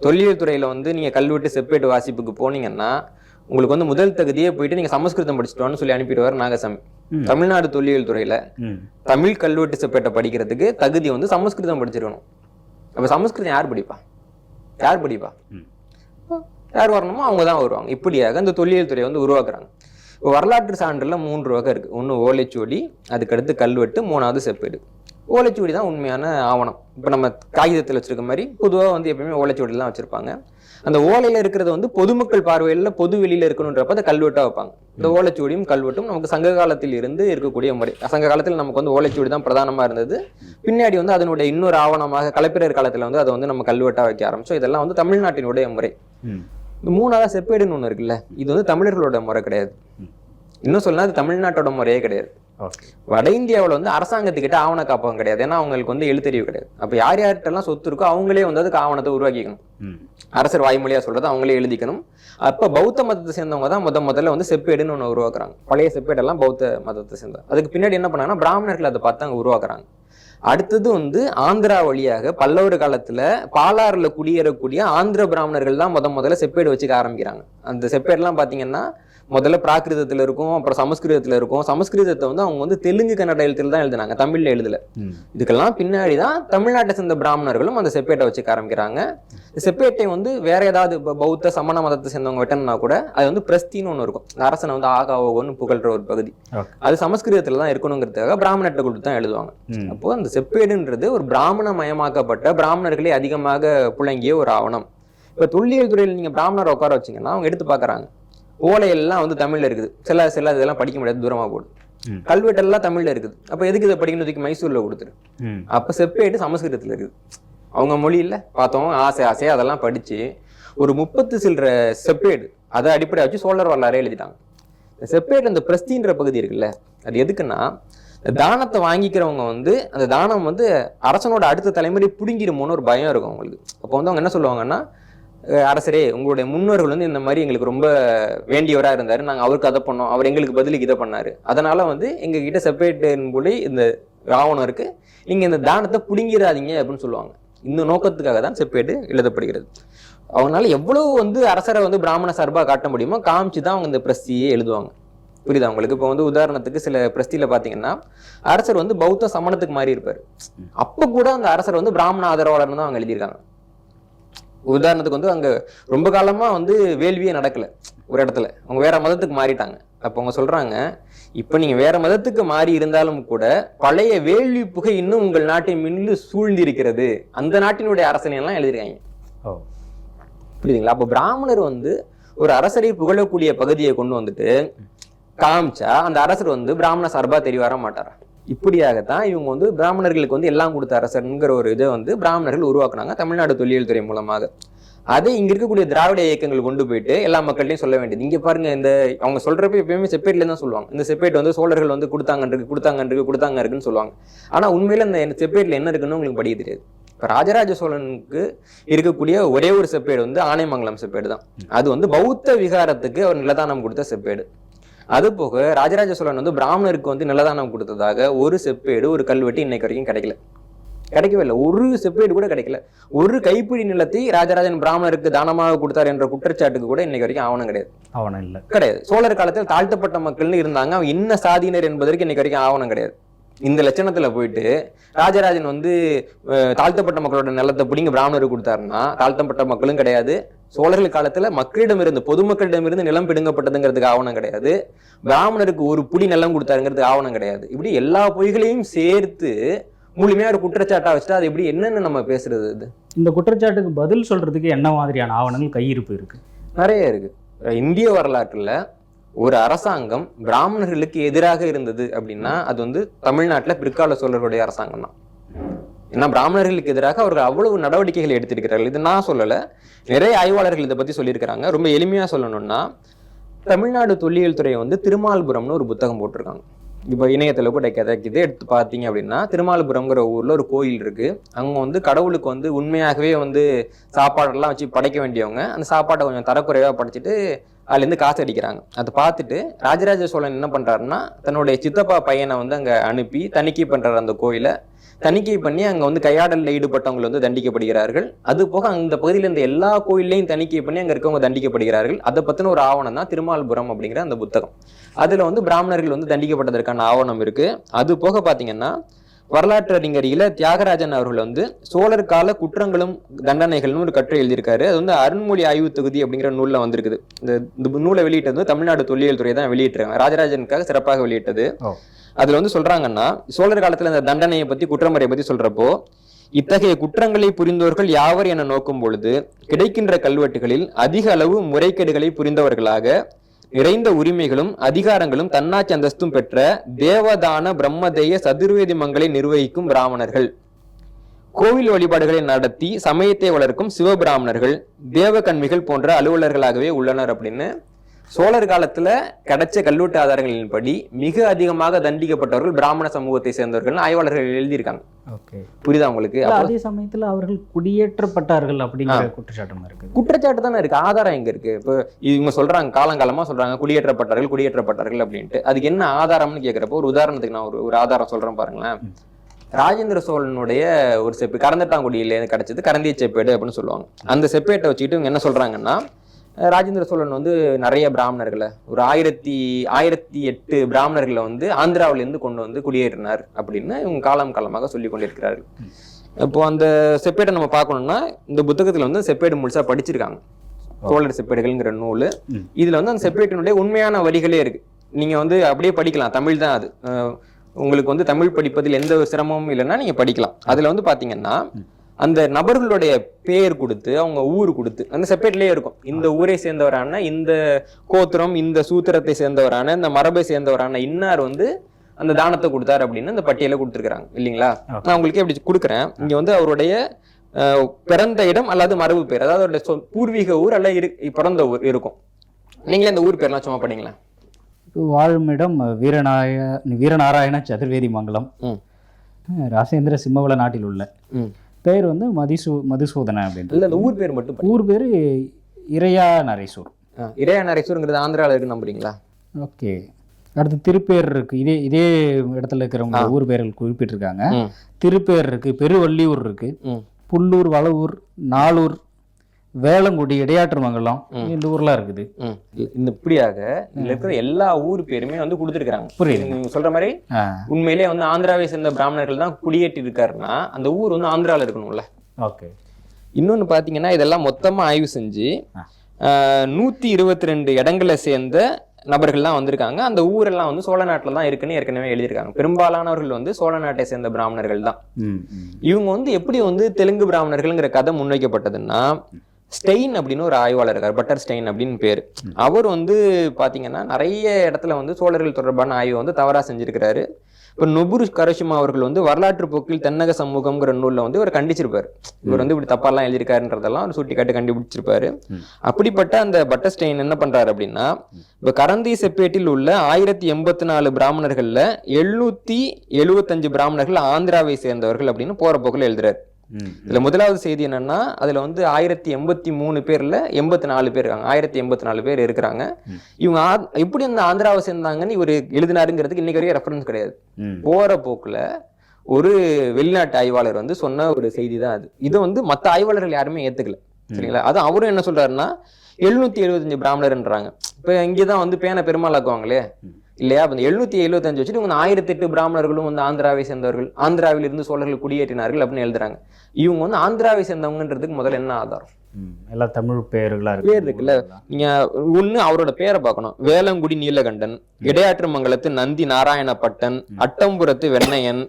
தொல்லியல் துறையில வந்து நீங்க கல்வெட்டு செப்பேட்டு வாசிப்புக்கு போனீங்கன்னா உங்களுக்கு வந்து முதல் தகுதியே போயிட்டு நீங்க சமஸ்கிருதம் படிச்சுட்டோன்னு சொல்லி அனுப்பிடுவார் நாகசாமி. தமிழ்நாடு தொல்லியல் துறையில தமிழ் கல்வெட்டு செப்பேட்டை படிக்கிறதுக்கு தகுதி வந்து சமஸ்கிருதம் படிச்சிருக்கணும். அப்ப சமஸ்கிருதம் யார் படிப்பா? யார் வரணுமோ அவங்க தான் வருவாங்க. இப்படியாக இந்த தொல்லியல் துறையை வந்து உருவாக்குறாங்க. இப்போ வரலாற்று சான்றுல 3 வகை இருக்கு. ஒன்று ஓலைச்சுவடி, அதுக்கடுத்து கல்வெட்டு, 3வது செப்பேடு. ஓலைச்சுவடி தான் உண்மையான ஆவணம். இப்போ நம்ம காகிதத்தில் வச்சிருக்க மாதிரி பொதுவாக வந்து எப்பயுமே ஓலைச்சுவடியில் தான் வச்சிருப்பாங்க. அந்த ஓலையில இருக்கிறது வந்து பொதுமக்கள் பார்வையில் பொது வெளியில இருக்கணுன்றப்ப அதை கல்வெட்டா வைப்பாங்க. இந்த ஓலைச்சுவடியும் கல்வெட்டும் நமக்கு சங்க காலத்தில் இருந்து இருக்கக்கூடிய முறை. சங்க காலத்தில் நமக்கு வந்து ஓலைச்சுவடி தான் பிரதானமா இருந்தது. பின்னாடி வந்து அதனுடைய இன்னொரு ஆவணமாக கலப்பிரர் காலத்துல வந்து அதை வந்து நம்ம கல்வெட்டா வைக்க ஆரம்பிச்சோம். இதெல்லாம் வந்து தமிழ்நாட்டினுடைய முறை. இந்த 3வது செப்பேடுன்னு ஒண்ணு இருக்குல்ல, இது வந்து தமிழர்களோட முறை கிடையாது. இன்னும் சொன்னா அது தமிழ்நாட்டோட முறையே கிடையாது. ஓகே. வட இந்தியாவில் வந்து அரசாங்கத்துக்கிட்ட ஆவண காப்பகம் கிடையாது. ஏன்னா அவங்களுக்கு வந்து எழுத்தறிவு கிடையாது. அப்போ யார் யார்கிட்டலாம் சொத்து இருக்கோ அவங்களே வந்து அதுக்கு ஆவணத்தை உருவாக்கிக்கணும். அரசர் வாய்மொழியா சொல்றது அவங்களே எழுதிக்கணும். அப்போ பௌத்த மதத்தை சேர்ந்தவங்க தான் முதல்ல வந்து செப்பேடுன்னு ஒன்று உருவாக்குறாங்க. பழைய செப்பேடெல்லாம் பௌத்த மதத்தை சேர்ந்த. அதுக்கு பின்னாடி என்ன பண்ணாங்கன்னா பிராமணர்கள் அதை பார்த்து அங்கே உருவாக்குறாங்க. அடுத்தது வந்து ஆந்திரா வழியாக பல்லவர் காலத்துல பாலாறுல குடியேறக்கூடிய ஆந்திர பிராமணர்கள் தான் முதல்ல செப்பேடு வச்சுக்க ஆரம்பிக்கிறாங்க. அந்த செப்பேடுலாம் பாத்தீங்கன்னா முதல்ல பிராகிருதத்துல இருக்கும், அப்புறம் சமஸ்கிருதத்துல இருக்கும். சமஸ்கிருதத்தை வந்து அவங்க வந்து தெலுங்கு கன்னட எழுத்துல தான் எழுதினாங்க, தமிழ்ல எழுதல. இதுக்கெல்லாம் பின்னாடிதான் தமிழ்நாட்டை சேர்ந்த பிராமணர்களும் அந்த செப்பேட்டை வச்சுக்க ஆரம்பிக்கிறாங்க. செப்பேட்டை வந்து வேற ஏதாவது பௌத்த சமண மதத்தை சேர்ந்தவங்க வெட்டணும்னா கூட அது வந்து பிரஸ்தின்னு ஒண்ணு இருக்கும். அரசனை வந்து ஆகாவோன்னு புகழ்ற ஒரு பகுதி. அது சமஸ்கிருதத்துல தான் இருக்கணுங்கிறதுக்காக பிராமணர்கிட்ட கொடுத்து தான் எழுதுவாங்க. அப்போ அந்த செப்பேடுன்றது ஒரு பிராமண மயமாக்கப்பட்ட பிராமணர்களே அதிகமாக புழங்கிய ஒரு ஆவணம். இப்ப தொல்லியல் துறையில் நீங்க பிராமணரை உட்கார வச்சீங்கன்னா அவங்க எடுத்து பாக்குறாங்க. ஓலையெல்லாம் வந்து தமிழ்ல இருக்குது. சில இதெல்லாம் படிக்க முடியாது, தூரமா போடுது. கல்வெட்டெல்லாம் தமிழ்ல இருக்குது. அப்ப எதுக்கு இதை படிக்கணும், மைசூர்ல கொடுத்துரு. அப்ப செப்பேடு சமஸ்கிருதத்துல இருக்குது. அவங்க மொழியில பார்த்தோம் ஆசையா அதெல்லாம் படிச்சு ஒரு 30 சில்ற செப்பேடு அதை அடிப்படையா வச்சு சோழர் வரலாறே எழுதிட்டாங்க. செப்பேடு அந்த பிரஸ்தின்ற பகுதி இருக்குல்ல, அது எதுக்குன்னா தானத்தை வாங்கிக்கிறவங்க வந்து அந்த தானம் வந்து அரசனோட அடுத்த தலைமுறை புடுங்கிடுமோன்னு ஒரு பயம் இருக்கும் அவங்களுக்கு. அப்போ வந்து அவங்க என்ன சொல்லுவாங்கன்னா, அரசரே உங்களுடைய முன்னோர்கள் வந்து இந்த மாதிரி எங்களுக்கு ரொம்ப வேண்டியவராக இருந்தாரு, நாங்கள் அவருக்கு அதை பண்ணோம், அவர் எங்களுக்கு பதிலுக்கு இதை பண்ணாரு, அதனால வந்து எங்க கிட்ட செப்பரேட்டின் போல இந்த ஆவணம் இருக்கு, நீங்க இந்த தானத்தை புடுங்கிடாதீங்க அப்படின்னு சொல்லுவாங்க. இந்த நோக்கத்துக்காக தான் செப்பேடு எழுதப்படுகிறது. அவங்களால எவ்வளவு வந்து அரசரை வந்து பிராமண சார்பாக காட்ட முடியுமோ காமிச்சுதான் அவங்க இந்த பிரஸ்தியே எழுதுவாங்க. புரியுதா உங்களுக்கு? இப்போ வந்து உதாரணத்துக்கு சில பிரஸ்தியில பாத்தீங்கன்னா அரசர் வந்து பௌத்த சமணத்துக்கு மாறி இருப்பாரு. அப்ப கூட அந்த அரசர் வந்து பிராமண ஆதரவாளர்னு தான் அவங்க எழுதியிருக்காங்க. உதாரணத்துக்கு வந்து அங்க ரொம்ப காலமா வந்து வேள்வியே நடக்கல ஒரு இடத்துல, அவங்க வேற மதத்துக்கு மாறிட்டாங்க. அப்ப அவங்க சொல்றாங்க, இப்ப நீங்க வேற மதத்துக்கு மாறி இருந்தாலும் கூட பழைய வேள்வி புகை இன்னும் உங்கள் நாட்டின் மின்னு சூழ்ந்து இருக்கிறது, அந்த நாட்டினுடைய அரசனை எல்லாம் எழுதிருக்காங்க. புரியுதுங்களா? அப்ப பிராமணர் வந்து ஒரு அரசரை புகழக்கூடிய பகுதியை கொண்டு வந்துட்டு காமிச்சா அந்த அரசர் வந்து பிராமண சார்பா தெரிய வர மாட்டாரா? இப்படியாகத்தான் இவங்க வந்து பிராமணர்களுக்கு வந்து எல்லாம் கொடுத்த அரசர்ங்கிற ஒரு இதை வந்து பிராமணர்கள் உருவாக்குனாங்க தமிழ்நாடு தொல்லியல் துறை மூலமாக. அதை இங்க இருக்கக்கூடிய திராவிட இயக்கங்கள் கொண்டு போயிட்டு எல்லா மக்கள்கிட்டையும் சொல்ல வேண்டியது. இங்க பாருங்க, இந்த அவங்க சொல்றப்ப எப்பயுமே செப்பேட்ல தான் சொல்லுவாங்க, இந்த செப்பேட் வந்து சோழர்கள் வந்து கொடுத்தாங்க இருக்குன்னு சொல்லுவாங்க. ஆனா உண்மையில இந்த செப்பேட்ல என்ன இருக்குன்னு உங்களுக்கு படிக்க தெரியாது. இப்ப ராஜராஜ சோழனுக்கு இருக்கக்கூடிய ஒரே ஒரு செப்பேடு வந்து ஆனைமங்கலம் செப்பேடு தான். அது வந்து பௌத்த விகாரத்துக்கு அவர் நிலதானம் கொடுத்த செப்பேடு. அது போக ராஜராஜ சோழன் வந்து பிராமணருக்கு வந்து நிலதானம் கொடுத்ததாக ஒரு செப்பேடு ஒரு கல்வெட்டு இன்னைக்கு வரைக்கும் கிடைக்கவே இல்லை. ஒரு செப்பேடு கூட கிடைக்கல. ஒரு கைப்பிடி நிலத்தை ராஜராஜன் பிராமணருக்கு தானமாக கொடுத்தார் என்ற குற்றச்சாட்டுக்கு கூட இன்னைக்கு வரைக்கும் ஆவணம் கிடையாது. சோழர் காலத்தில் தாழ்த்தப்பட்ட மக்கள்னு இருந்தாங்க, அவங்க என்ன சாதியினர் என்பதற்கு இன்னைக்கு வரைக்கும் ஆவணம் கிடையாது. இந்த லட்சணத்துல போயிட்டு ராஜராஜன் வந்து தாழ்த்தப்பட்ட மக்களோட நிலத்தை பிடிங்க பிராமணருக்கு கொடுத்தாருன்னா தாழ்த்தப்பட்ட மக்களும் கிடையாது. சோழர்கள் காலத்துல மக்களிடமிருந்து பொதுமக்களிடமிருந்து நிலம் பிடுங்கப்பட்டதுங்கிறதுக்கு ஆவணம் கிடையாது. பிராமணருக்கு ஒரு புடி நிலம் கொடுத்தாருங்கிறதுக்கு ஆவணம் கிடையாது. இப்படி எல்லா பொய்களையும் சேர்த்து முழுமையா ஒரு குற்றச்சாட்டா வச்சுட்டா அது எப்படி என்னன்னு நம்ம பேசுறது? இது இந்த குற்றச்சாட்டுக்கு பதில் சொல்றதுக்கு என்ன மாதிரியான ஆவணங்கள் கையிருப்பு இருக்கு? நிறைய இருக்கு. இந்திய வரலாற்றுல ஒரு அரசாங்கம் பிராமணர்களுக்கு எதிராக இருந்தது அப்படின்னா அது வந்து தமிழ்நாட்டுல பிற்கால சோழர்களுடைய அரசாங்கம் தான். ஏன்னா பிராமணர்களுக்கு எதிராக அவர்கள் அவ்வளவு நடவடிக்கைகளை எடுத்திருக்கிறார்கள். இது நான் சொல்லல, நிறைய ஆய்வாளர்கள் இதை பத்தி சொல்லியிருக்கிறாங்க. ரொம்ப எளிமையா சொல்லணும்னா தமிழ்நாடு தொல்லியல் துறை வந்து திருமால்புரம்னு ஒரு புத்தகம் போட்டிருக்காங்க. இப்போ இணையத்துல கூட கிடைக்குது. எடுத்து பார்த்தீங்க அப்படின்னா திருமால்புரம்ங்கிற ஊர்ல ஒரு கோயில் இருக்கு. அங்க வந்து கடவுளுக்கு வந்து உண்மையாகவே வந்து சாப்பாடெல்லாம் வச்சு படைக்க வேண்டியவங்க அந்த சாப்பாட்டை கொஞ்சம் தரக்குறைவா படைச்சிட்டு அதுல இருந்து காசு அடிக்கிறாங்க. அதை பார்த்துட்டு ராஜராஜ சோழன் என்ன பண்றாருன்னா தன்னுடைய சித்தப்பா பையனை வந்து அங்க அனுப்பி தணிக்கை பண்றாரு. அந்த கோயிலை தணிக்கை பண்ணி அங்க வந்து கையாடலில் ஈடுபட்டவங்க வந்து தண்டிக்கப்படுகிறார்கள். அது போக அந்த பகுதியில் இருந்த எல்லா கோயிலையும் தணிக்கை பண்ணி அங்க இருக்கவங்க தண்டிக்கப்படுகிறார்கள். அதை பத்தின ஒரு ஆவணம் தான் திருமால்புரம் அப்படிங்கிற அந்த புத்தகம். அதுல வந்து பிராமணர்கள் வந்து தண்டிக்கப்பட்டதற்கான ஆவணம் இருக்கு. அது போக பாத்தீங்கன்னா வரலாற்று அறிஞர் இல தியாகராஜன் அவர்கள் வந்து சோழர் கால குற்றங்களும் தண்டனைகள்னு ஒரு கட்டுரை எழுதியிருக்காரு. அது வந்து அருண்மொழி ஆய்வு தொகுதி அப்படிங்கிற நூல்ல வந்திருக்குது. இந்த நூலை வெளியிட்டது தமிழ்நாடு தொல்லியல் துறை தான் வெளியிட்டிருக்காங்க. ராஜராஜனுக்காக சிறப்பாக வெளியிட்டது. அதுல வந்து சொல்றாங்கன்னா சோழர் காலத்துல இந்த தண்டனையை பத்தி குற்றமுறையை பத்தி சொல்றப்போ, இத்தகைய குற்றங்களை புரிந்தவர்கள் யாவர் என நோக்கும் பொழுது கிடைக்கின்ற கல்வெட்டுகளில் அதிக அளவு முறைகேடுகளை புரிந்தவர்களாக நிறைந்த உரிமைகளும் அதிகாரங்களும் தன்னாட்சி அந்தஸ்தும் பெற்ற தேவதான பிரம்மதேய சதுர்வேதி மங்களை நிர்வகிக்கும் பிராமணர்கள், கோவில் வழிபாடுகளை நடத்தி சமயத்தை வளர்க்கும் சிவபிராமணர்கள், தேவகன்மிகள் போன்ற அலுவலர்களாகவே உள்ளனர் அப்படின்னு சோழர் காலத்துல கிடைச்ச கல்வெட்டு ஆதாரங்களின்படி மிக அதிகமாக தண்டிக்கப்பட்டவர்கள் பிராமண சமூகத்தை சேர்ந்தவர்கள் ஆய்வாளர்கள் எழுதியிருக்காங்க. ஓகே, புரியுதா உங்களுக்கு? அதே சமயத்துல அவர்கள் குடியேற்றப்பட்டார்கள் அப்படிங்கிற குற்றச்சாட்டும் இருக்கு. குற்றச்சாட்டு தானே இருக்கு, ஆதாரம் எங்க இருக்கு? இப்போ இவங்க சொல்றாங்க, காலங்காலமா சொல்றாங்க குடியேற்றப்பட்டார்கள் அப்படின்ட்டு. அதுக்கு என்ன ஆதாரம்னு கேட்கிறப்போ ஒரு உதாரணத்துக்கு நான் ஒரு ஆதாரம் சொல்றேன் பாருங்களேன். ராஜேந்திர சோழனுடைய ஒரு செப்பு கரந்தட்டாங்குடியில கிடைச்சது கரந்திய செப்பேடு அப்படின்னு சொல்லுவாங்க. அந்த செப்பேட்டை வச்சுக்கிட்டு இவங்க என்ன சொல்றாங்கன்னா, ராஜேந்திர சோழன் வந்து நிறைய பிராமணர்களை ஒரு 1008 பிராமணர்களை வந்து ஆந்திராவில இருந்து கொண்டு வந்து குடியேறினார் அப்படின்னு இவங்க காலமாக சொல்லி கொண்டிருக்கிறார்கள். இப்போ அந்த செப்பேட்டை நம்ம பார்க்கணும்னா இந்த புத்தகத்துல வந்து செப்பேடு முழுசா படிச்சிருக்காங்க. சோழர் செப்பேடுகள்ங்கிற நூல். இதுல வந்து அந்த செப்பேட்டினுடைய உண்மையான வரிகளே இருக்கு. நீங்க வந்து அப்படியே படிக்கலாம், தமிழ் தான் அது. உங்களுக்கு வந்து தமிழ் படிப்பதில் எந்த சிரமமும் இல்லைன்னா நீங்க படிக்கலாம். அதுல வந்து பாத்தீங்கன்னா அந்த நபர்களுடைய பெயர் கொடுத்து அவங்க ஊர் கொடுத்து அந்த செப்பரேட்லயே இருக்கும். இந்த ஊரை சேர்ந்தவரான, இந்த கோத்திரம், இந்த சூத்திரத்தை சேர்ந்தவரான, இந்த மரபை சேர்ந்தவரான இன்னார் வந்து அந்த தானத்தை கொடுத்தாரு அப்படின்னு அந்த பட்டியலை கொடுத்துருக்காங்க இல்லைங்களா? நான் உங்களுக்கு எப்படி கொடுக்குறேன். இங்க வந்து அவருடைய பிறந்த இடம் அல்லது மரபு பேர், அதாவது அவருடைய பூர்வீக ஊர் அல்ல பிறந்த ஊர் இருக்கும். நீங்களே இந்த ஊர் பேர்லாம் சும்மா படிங்களேன். வாழுமிடம் வீரநாராயண சதுர்வேதி மங்கலம், ராசேந்திர சிம்மவள நாட்டில் உள்ள. பேர் வந்து மதுசூதன அப்படின்னு. இல்ல, அந்த ஊர் பேர் மட்டும். ஊர் பேரு இறையா நரேசூர். இறையா நரேசூர்ங்கிறது ஆந்திராவில் இருக்கு நம்புறீங்களா? ஓகே. அடுத்து திருப்பேர் இருக்கு. இதே இடத்துல இருக்கிறவங்க ஊர் பேர்கள் குறிப்பிட்டிருக்காங்க. திருப்பேர் இருக்கு, பெருவள்ளியூர் இருக்கு, புல்லூர், வளவூர், நாளூர், வேளங்குடி, இடையாற்றுமங்கலம், இந்த ஊர்லாம் இருக்குது. இந்த இப்படியாக இதுல இருக்கிற எல்லா ஊர் பேருமே வந்து கொடுத்துருக்காங்க. புரியுது நீங்க சொல்ற மாதிரி. உண்மையிலேயே வந்து ஆந்திராவை சேர்ந்த பிராமணர்கள் தான் குடியேற்றி இருக்காருன்னா அந்த ஊர் வந்து ஆந்திரால இருக்கணும்ல. ஓகே. இன்னொன்னு பாத்தீங்கன்னா இதெல்லாம் மொத்தமா ஆய்வு செஞ்சு 122 இடங்களை சேர்ந்த நபர்கள்லாம் வந்திருக்காங்க. அந்த ஊரெல்லாம் வந்து சோழ நாட்டில் தான் இருக்குன்னு ஏற்கனவே எழுதியிருக்காங்க. பெரும்பாலானவர்கள் வந்து சோழ நாட்டை சேர்ந்த பிராமணர்கள் தான். இவங்க வந்து எப்படி வந்து தெலுங்கு பிராமணர்கள்ங்கிற கதை முன்வைக்கப்பட்டதுன்னா, ஸ்டெயின் அப்படின்னு ஒரு ஆய்வாளர் இருக்கார், பட்டர் ஸ்டெயின் அப்படின்னு பேரு. அவர் வந்து பாத்தீங்கன்னா நிறைய இடத்துல வந்து சோழர்கள் தொடர்பான ஆய்வு வந்து தவறா செஞ்சிருக்கிறாரு. இப்போ நொபுரு கரோஷிமா அவர்கள் வந்து வரலாற்று போக்கில் தென்னக சமூகம்ங்கிற நூல்ல வந்து இவர் கண்டிச்சிருப்பாரு. இவர் வந்து இப்படி தப்பாலாம் எழுதியிருக்காருன்றதெல்லாம் அவர் சுட்டி காட்டி கண்டுபிடிச்சிருப்பாரு. அப்படிப்பட்ட அந்த பட்டர் ஸ்டெயின் என்ன பண்றாரு அப்படின்னா, இப்போ கரந்தி செப்பேட்டில் உள்ள 1084 பிராமணர்கள்ல 775 பிராமணர்கள் ஆந்திராவை சேர்ந்தவர்கள் அப்படின்னு போற போக்கில் எழுதுறாரு. இதுல முதலாவது செய்தி என்னன்னா, அதுல வந்து 1083 பேர்ல 84 பேர் இருக்காங்க. 1084 பேர் இருக்கிறாங்க. இவங்க எப்படி அந்த ஆந்திராவை சேர்ந்தாங்கன்னு இவர் எழுதினாருங்கிறதுக்கு இன்னைக்கு வரைக்கும் ரெஃபரன்ஸ் கிடையாது. போற போக்குல ஒரு வெளிநாட்டு ஆய்வாளர் வந்து சொன்ன ஒரு செய்தி தான் அது. இதை வந்து மற்ற ஆய்வாளர்கள் யாருமே ஏத்துக்கல. சரிங்களா? அது அவரும் என்ன சொல்றாருன்னா 775 பிராமணர்ன்றாங்க. இப்ப இங்கதான் வந்து பேனை பெருமாள் ஆக்குவாங்களே இல்லையா? அந்த 775 வச்சுட்டு இவங்க 1008 பிராமணர்களும் வந்து ஆந்திராவை சேர்ந்தவர்கள், ஆந்திராவில் இருந்து சோழர்கள் குடியேற்றினார்கள் அப்படின்னு எழுதுறாங்க. இவங்க வந்து ஆந்திராவை சேர்ந்தவங்கன்றதுக்கு முதல்ல என்ன ஆதாரம்? எல்லா தமிழ் பேர்களா பேர் இருக்குல்ல. நீங்க ஒண்ணு அவரோட பேரை பார்க்கணும். வேளங்குடி நீலகண்டன், இடையாற்றுமங்கலத்து நந்தி நாராயணப்பட்டன், அட்டம்புரத்து வெண்ணையன்,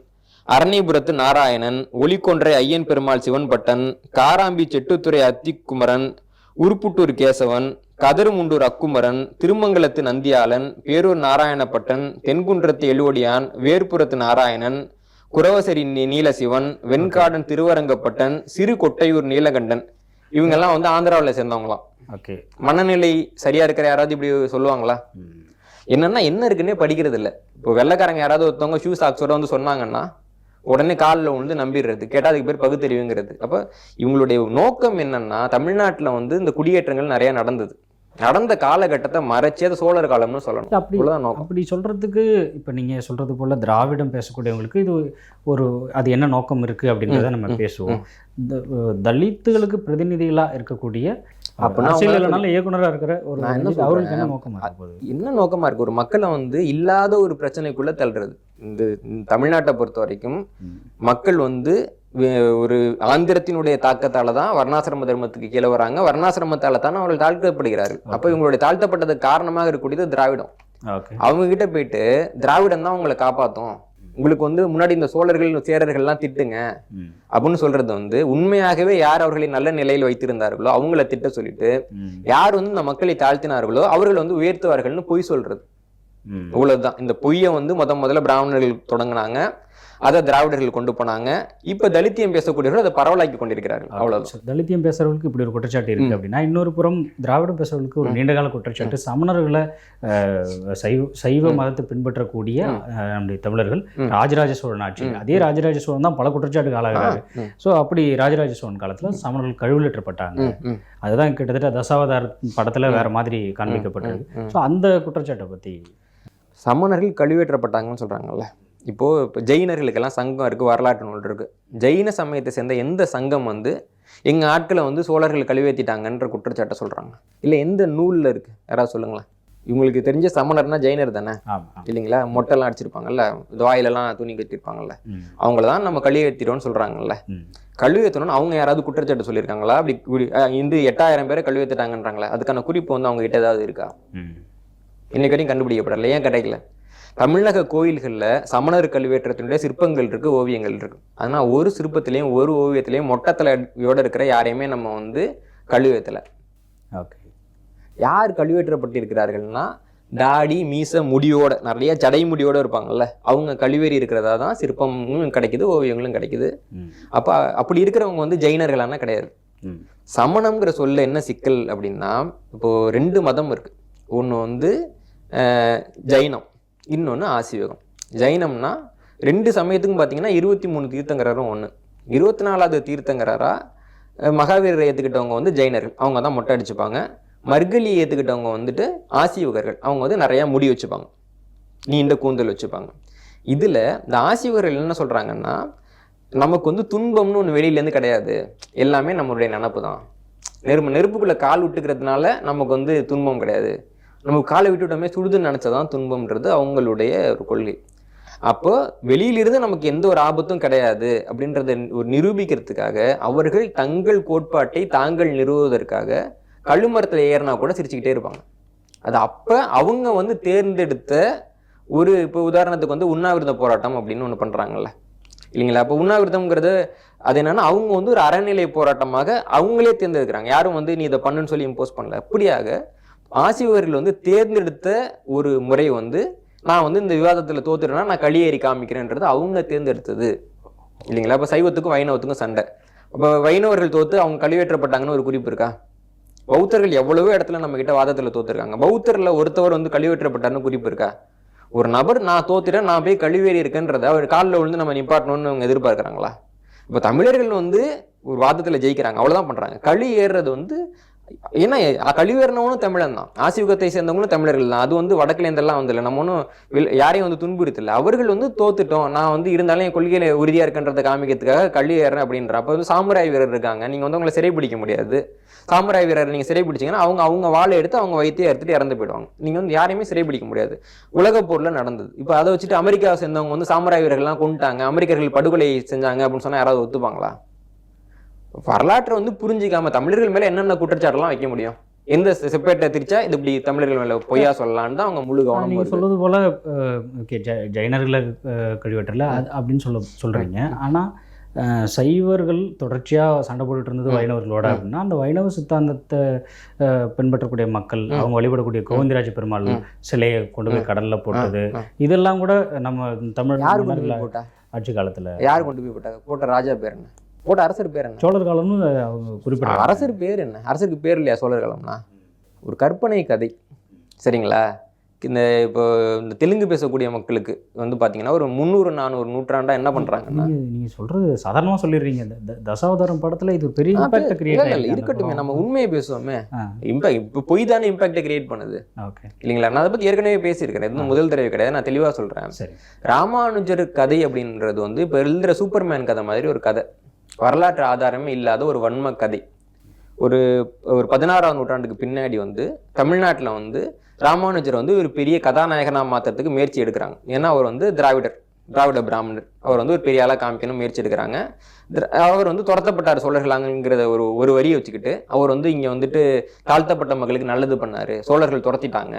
அரணிபுரத்து நாராயணன், ஒலிக்கொன்றை ஐயன் பெருமாள் சிவன்பட்டன், காராம்பி செட்டுத்துறை அத்திக்குமரன், உருப்புட்டூர் கேசவன், கதருமுண்டூர் அக்குமரன், திருமங்கலத்து நந்தியாளன், பேரூர் நாராயணப்பட்டன், தென்குன்றத்து எழுவடியான், வேர்புரத்து நாராயணன், குரவசரி நீலசிவன், வெண்காடன் திருவரங்கப்பட்டன், சிறு கொட்டையூர் நீலகண்டன், இவங்கெல்லாம் வந்து ஆந்திராவில் சேர்ந்தவங்களாம். ஓகே. மனநிலை சரியா இருக்கிற யாராவது இப்படி சொல்லுவாங்களா? என்னன்னா என்ன இருக்குன்னே படிக்கிறது இல்லை. இப்போ வெள்ளைக்காரங்க யாராவது ஒருத்தவங்க ஷூ சாக்ஸோட வந்து சொன்னாங்கன்னா உடனே காலில் வந்து நம்பிடுறது, கேட்டால் அதுக்கு பேர் பகுத்தறிவுங்கிறது. அப்போ இவங்களுடைய நோக்கம் என்னன்னா, தமிழ்நாட்டில் வந்து இந்த குடியேற்றங்கள் நிறைய நடந்த காலகட்டத்தை மறைச்சே அது சோழர் காலம்னு சொல்லணும். அப்படி சொல்றதுக்கு இப்போ நீங்க சொல்றது போல திராவிடம் பேசக்கூடியவங்களுக்கு இது ஒரு அது என்ன நோக்கம் இருக்கு அப்படின்றத நம்ம பேசுவோம். இந்த தலித்துகளுக்கு பிரதிநிதிகளா இருக்கக்கூடிய இயக்குனரா இருக்கிற ஒரு அவருக்கு என்ன நோக்கமா இருக்கு? என்ன நோக்கமா இருக்கு? ஒரு மக்களை வந்து இல்லாத ஒரு பிரச்சனைக்குள்ள தள்ளுறது. இந்த தமிழ்நாட்டை பொறுத்த வரைக்கும் மக்கள் வந்து ஒரு ஆந்திரத்தினுடைய தாக்கத்தால தான் வர்ணாசிரம தர்மத்துக்கு கீழே வராங்க. வர்ணாசிரமத்தால தான் அவர்கள் தாழ்த்தப்படுகிறார்கள். அப்போ இவங்களுடைய தாழ்த்தப்பட்டதுக்கு காரணமாக இருக்கக்கூடியது திராவிடம். அவங்க கிட்ட போயிட்டு திராவிடம் தான் உங்களை காப்பாற்றும், உங்களுக்கு வந்து முன்னாடி இந்த சோழர்கள் சேரர்கள்லாம் திட்டுங்க அப்படின்னு சொல்றது வந்து உண்மையாகவே யார் அவர்களை நல்ல நிலையில் வைத்திருந்தார்களோ அவங்கள திட்ட சொல்லிட்டு, யார் வந்து இந்த மக்களை தாழ்த்தினார்களோ அவர்கள் வந்து உயர்த்துவார்கள்னு பொய் சொல்றது. இவ்வளவுதான். இந்த பொய்யை வந்து முதல்ல பிராமணர்கள் தொடங்கினாங்க. அதை திராவிடர்கள் கொண்டு போனாங்க. இப்போ தலித்தியம் பேசக்கூடியவர்கள் அதை பரவலாக்கி கொண்டிருக்கிறார்கள். அவ்வளவுதான். தலித்தியம் பேசுறவங்களுக்கு இப்படி ஒரு குற்றச்சாட்டு இருக்கு அப்படின்னா, இன்னொரு புறம் திராவிடம் பேசுறவங்களுக்கு ஒரு நீண்டகால குற்றச்சாட்டு, சமணர்களை சைவ மதத்தை பின்பற்றக்கூடிய நம்முடைய தமிழர்கள் ராஜராஜ சோழன் ஆட்சி, அதே ராஜராஜ சோழன் தான் பல குற்றச்சாட்டுக்கு ஆளாகிறாரு. ஸோ அப்படி ராஜராஜ சோழன் காலத்துல சமணர்கள் கழுவிலேற்றப்பட்டாங்க. அதுதான் கிட்டத்தட்ட தசாவதார படத்துல வேற மாதிரி காண்பிக்கப்பட்டிருக்கு. ஸோ அந்த குற்றச்சாட்டை பத்தி. சமணர்கள் கழுவேற்றப்பட்டாங்கன்னு சொல்றாங்கல்ல. இப்போ ஜெயினர்களுக்கெல்லாம் சங்கம் இருக்கு, வரலாற்று நூல் இருக்கு. ஜெயின சமயத்தை சேர்ந்த எந்த சங்கம் வந்து எங்க ஆட்களை வந்து சோழர்கள் கழுவேற்றிட்டாங்கன்ற குற்றச்சாட்டை சொல்றாங்க? இல்லை எந்த நூல்ல இருக்கு? யாராவது சொல்லுங்களேன். இவங்களுக்கு தெரிஞ்ச சமணர்னா ஜெயினர் தானே இல்லைங்களா? மொட்டைலாம் அடிச்சிருப்பாங்கல்ல, வாயிலெல்லாம் துணி கட்டிருப்பாங்கல்ல, அவங்கள தான் நம்ம கழுவேற்றிட்டோம்னு சொல்றாங்கல்ல. கழுவேற்றணும்னு அவங்க யாராவது குற்றச்சாட்டு சொல்லியிருக்காங்களா? அப்படி இந்த 8000 பேரை கழுவேற்றிட்டாங்கன்றாங்களா? அதுக்கான குறிப்பு வந்து அவங்க கிட்ட ஏதாவது இருக்கா? இன்னைக்கு வரையும் கண்டுபிடிக்கப்படல. ஏன் கிடைக்கல? தமிழக கோயில்களில் சமணர் கல்வெற்றத்தினுடைய சிற்பங்கள் இருக்கு, ஓவியங்கள் இருக்கு. ஆனால் ஒரு சிற்பத்திலையும் ஒரு ஓவியத்திலையும் மொட்டத்தலையோட இருக்கிற யாரையுமே நம்ம வந்து கழுவேற்றலை. ஓகே. யார் கழுவேற்றப்பட்டிருக்கிறார்கள்னா தாடி மீச முடியோட, நிறைய ஜடை முடியோட இருப்பாங்கல்ல, அவங்க கழுவேறி இருக்கிறதா தான் சிற்பமும் கிடைக்குது, ஓவியங்களும் கிடைக்குது. அப்போ அப்படி இருக்கிறவங்க வந்து ஜெயினர்களானா கிடையாது. சமணம்ங்கிற சொல்ல என்ன சிக்கல் அப்படின்னா, இப்போ 2 மதம் இருக்கு. ஒன்று வந்து ஜைனம், இன்னொன்று ஆசீவகம். ஜைனம்னா 2 சமயத்துக்கும் பார்த்தீங்கன்னா 23 தீர்த்தங்கரரும் ஒன்று. 24வது தீர்த்தங்கரரா மகாவீரரை ஏற்றுக்கிட்டவங்க வந்து ஜெயினர்கள், அவங்க தான் மொட்டை அடிச்சுப்பாங்க. மர்கலியை ஏற்றுக்கிட்டவங்க வந்துட்டு ஆசீவகர்கள், அவங்க வந்து நிறையா முடி வச்சுப்பாங்க, நீண்ட கூந்தல் வச்சுப்பாங்க. இதில் இந்த ஆசீவகர்கள் என்ன சொல்கிறாங்கன்னா, நமக்கு வந்து துன்பம்னு ஒன்று வெளியிலேருந்து கிடையாது, எல்லாமே நம்மளுடைய நினப்பு தான். நெருப்புக்குள்ளே கால் விட்டுக்கிறதுனால நமக்கு வந்து துன்பம் கிடையாது, நமக்கு காலை விட்டுவிட்டோமே சுடுதுன்னு நினச்சதான் துன்பம்ன்றது அவங்களுடைய ஒரு கொள்கை. அப்போ வெளியிலிருந்து நமக்கு எந்த ஒரு ஆபத்தும் கிடையாது அப்படின்றத ஒரு நிரூபிக்கிறதுக்காக அவர்கள் தங்கள் கோட்பாட்டை தாங்கள் நிறுவுவதற்காக கழுமரத்தில் ஏறினா கூட சிரிச்சுக்கிட்டே இருப்பாங்க. அது அப்போ அவங்க வந்து தேர்ந்தெடுத்த ஒரு, இப்போ உதாரணத்துக்கு வந்து உண்ணாவிரத போராட்டம் அப்படின்னு ஒன்று பண்ணுறாங்கல்ல இல்லைங்களா? அப்போ உண்ணாவிரதம்ங்கிறது அது என்னன்னா, அவங்க வந்து ஒரு அறநிலை போராட்டமாக அவங்களே தேர்ந்தெடுக்கிறாங்க. யாரும் வந்து நீ இதை பண்ணுன்னு சொல்லி இம்போஸ் பண்ணல. அப்படியாக ஆசிவர்கள் வந்து தேர்ந்தெடுத்த ஒரு முறை வந்து, நான் வந்து இந்த விவாதத்தில் தோத்துறேன்னா நான் களியேறி காமிக்கிறேன்றது அவங்க தேர்ந்தெடுத்தது இல்லைங்களா? இப்போ சைவத்துக்கும் வைணவத்துக்கும் சண்டை. அப்போ வைணவர்கள் தோத்து அவங்க கழுவேற்றப்பட்டாங்கன்னு ஒரு குறிப்பு இருக்கா? பௌத்தர்கள் எவ்வளவோ இடத்துல நம்ம கிட்ட வாதத்தில் தோத்துருக்காங்க. பௌத்தரில் ஒருத்தவர் வந்து கழுவேற்றப்பட்டார்னு குறிப்பு இருக்கா? ஒரு நபர் நான் தோத்துட்டேன், நான் போய் கழுவேறி இருக்கேன்றத அவர் காலில் விழுந்து நம்ம நிப்பாட்டணும்னு அவங்க எதிர்பார்க்குறாங்களா? இப்போ தமிழர்கள் வந்து ஒரு வாதத்தில் ஜெயிக்கிறாங்க, அவ்வளோதான் பண்ணுறாங்க. களி ஏறுறது வந்து ஏன்னா கழிவேறினவனும் தமிழன் தான், ஆசிவகத்தை சேர்ந்தவங்களும் தமிழர்கள் தான். அது வந்து வடக்குலேருந்தெல்லாம் வந்து இல்லை, நம்ம ஒன்றும் யாரையும் வந்து துன்புறுத்தலை. அவர்கள் வந்து தோத்துட்டோம், நான் வந்து இருந்தாலும் என் கொள்கையில உறுதியாக இருக்கின்றதை காமிக்கிறதுக்காக கழி ஏறேன் அப்படின்ற. அப்போ வந்து சாமுராய் வீரர் இருக்காங்க, நீங்கள் வந்து அவங்களை சிறைப்பிடிக்க முடியாது. சாமுராய் வீரர் நீங்கள் சிறைப்பிடிச்சிங்கன்னா அவங்க வாழை எடுத்து அவங்க வைத்தியை எடுத்துட்டு இறந்து போயிடுவாங்க. நீங்கள் வந்து யாரையுமே சிறைப்பிடிக்க முடியாது. உலக போரில் நடந்தது. இப்போ அதை வச்சுட்டு அமெரிக்காவை சேர்ந்தவங்க வந்து சாமுராய் வீரர்கள்லாம் கொண்டுட்டாங்க, அமெரிக்கர்கள் படுகொலை செஞ்சாங்க அப்படின்னு சொன்னால் யாராவது ஒத்துப்பாங்களா? வரலாற்றை வந்து புரிஞ்சிக்காம தமிழர்கள் மேல என்னென்ன குற்றச்சாட்டுலாம் வைக்க முடியும்? எந்த செப்பேட்டை திரிச்சா இது இப்படி தமிழர்கள் மேல பொய்யா சொல்லலான்னு தான் அவங்க முழு கவனம். நீங்க சொல்றது போல ஓகே, ஜைனர்களை கழிவற்றல அப்படின்னு சொல்றீங்க. ஆனா சைவர்கள் தொடர்ச்சியாக சண்டை போட்டுட்டு இருந்தது வைணவர்களோட அப்படின்னா, அந்த வைணவ சித்தாந்தத்தை பின்பற்றக்கூடிய மக்கள் அவங்க வழிபடக்கூடிய கோவிந்தராஜ பெருமாள் சிலையை கொண்டு போய் கடல்ல போட்டது, இதெல்லாம் கூட நம்ம தமிழ் ஆட்சி காலத்துல யார் கொண்டு போய் போட்டாங்க? போட்ட ராஜா பேர் என்ன? போட்ட அரசர் பேர் என்ன? சோழர் காலம்னு அவங்க குறிப்பிட்ட அரசர் பேர் என்ன? அரசருக்கு பேர் இல்லையா சோழர் காலம்னா? ஒரு கற்பனை கதை, சரிங்களா? இப்போ இந்த தெலுங்கு பேசக்கூடிய மக்களுக்கு வந்து பார்த்தீங்கன்னா ஒரு 300-400 நூற்றாண்டா என்ன பண்ணுறாங்கன்னா, நீங்கள் சொல்கிறது சாதாரணமாக சொல்லிடுறீங்க. தசாவதாரம் படத்தில் இது பெரிய இம்பாக்ட் கிரியேட் இருக்கட்டுமே, நம்ம உண்மையை பேசுவோமே. இப்போ பொய் தானே இம்பாக்டை கிரியேட் பண்ணுது, ஓகே இல்லைங்களா? நான் அதை பற்றி ஏற்கனவே பேசியிருக்கிறேன், இது முதல் தடவை கிடையாது, நான் தெளிவாக சொல்கிறேன். சரி, ராமானுஜர் கதை அப்படின்றது வந்து இப்போ எழுதுகிற சூப்பர்மேன் கதை மாதிரி ஒரு கதை, வரலாற்று ஆதாரமே இல்லாத ஒரு வன்ம கதை. ஒரு 16ஆம் நூற்றாண்டுக்கு பின்னாடி வந்து தமிழ்நாட்டில் வந்து ராமானுஜர் வந்து ஒரு பெரிய கதாநாயகனாக மாற்றுறதுக்கு முயற்சி எடுக்கிறாங்க. ஏன்னா அவர் வந்து திராவிட பிராமணர், அவர் வந்து ஒரு பெரிய ஆளாக காமிக்கணும் முயற்சி எடுக்கிறாங்க. அவர் வந்து துரத்தப்பட்டார் சோழர்களாங்கிறத ஒரு வரியை வச்சுக்கிட்டு, அவர் வந்து இங்கே வந்துட்டு தாழ்த்தப்பட்ட மக்களுக்கு நல்லது பண்ணார், சோழர்கள் துரத்திட்டாங்க,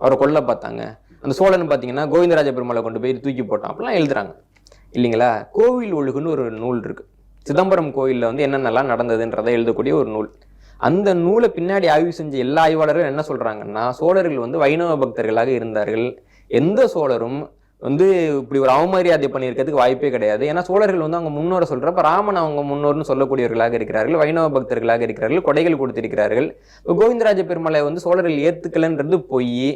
அவரை கொல்ல பார்த்தாங்க, அந்த சோழன் பார்த்தீங்கன்னா கோவிந்தராஜ பெருமாளை கொண்டு போய் தூக்கி போட்டான் அப்படிலாம் எழுதுறாங்க இல்லைங்களா? கோவில் ஒழுகுன்னு ஒரு நூல் இருக்குது, சிதம்பரம் கோயிலில் வந்து என்னென்னலாம் நடந்ததுன்றதை எழுதக்கூடிய ஒரு நூல். அந்த நூலை பின்னாடி ஆய்வு செஞ்ச எல்லா ஆய்வாளர்களும் என்ன சொல்றாங்கன்னா, சோழர்கள் வந்து வைணவ பக்தர்களாக இருந்தார்கள், எந்த சோழரும் வந்து இப்படி ஒரு அவமரியாதை பண்ணியிருக்கிறதுக்கு வாய்ப்பே கிடையாது. ஏன்னா சோழர்கள் வந்து அவங்க முன்னோரை சொல்றப்ப ராமன் அவங்க முன்னோர்னு சொல்லக்கூடியவர்களாக இருக்கிறார்கள், வைணவ பக்தர்களாக இருக்கிறார்கள், கொடைகள் கொடுத்திருக்கிறார்கள். இப்போ கோவிந்தராஜ பெருமாளை வந்து சோழர்கள் ஏத்துக்கலன்றது பொய்,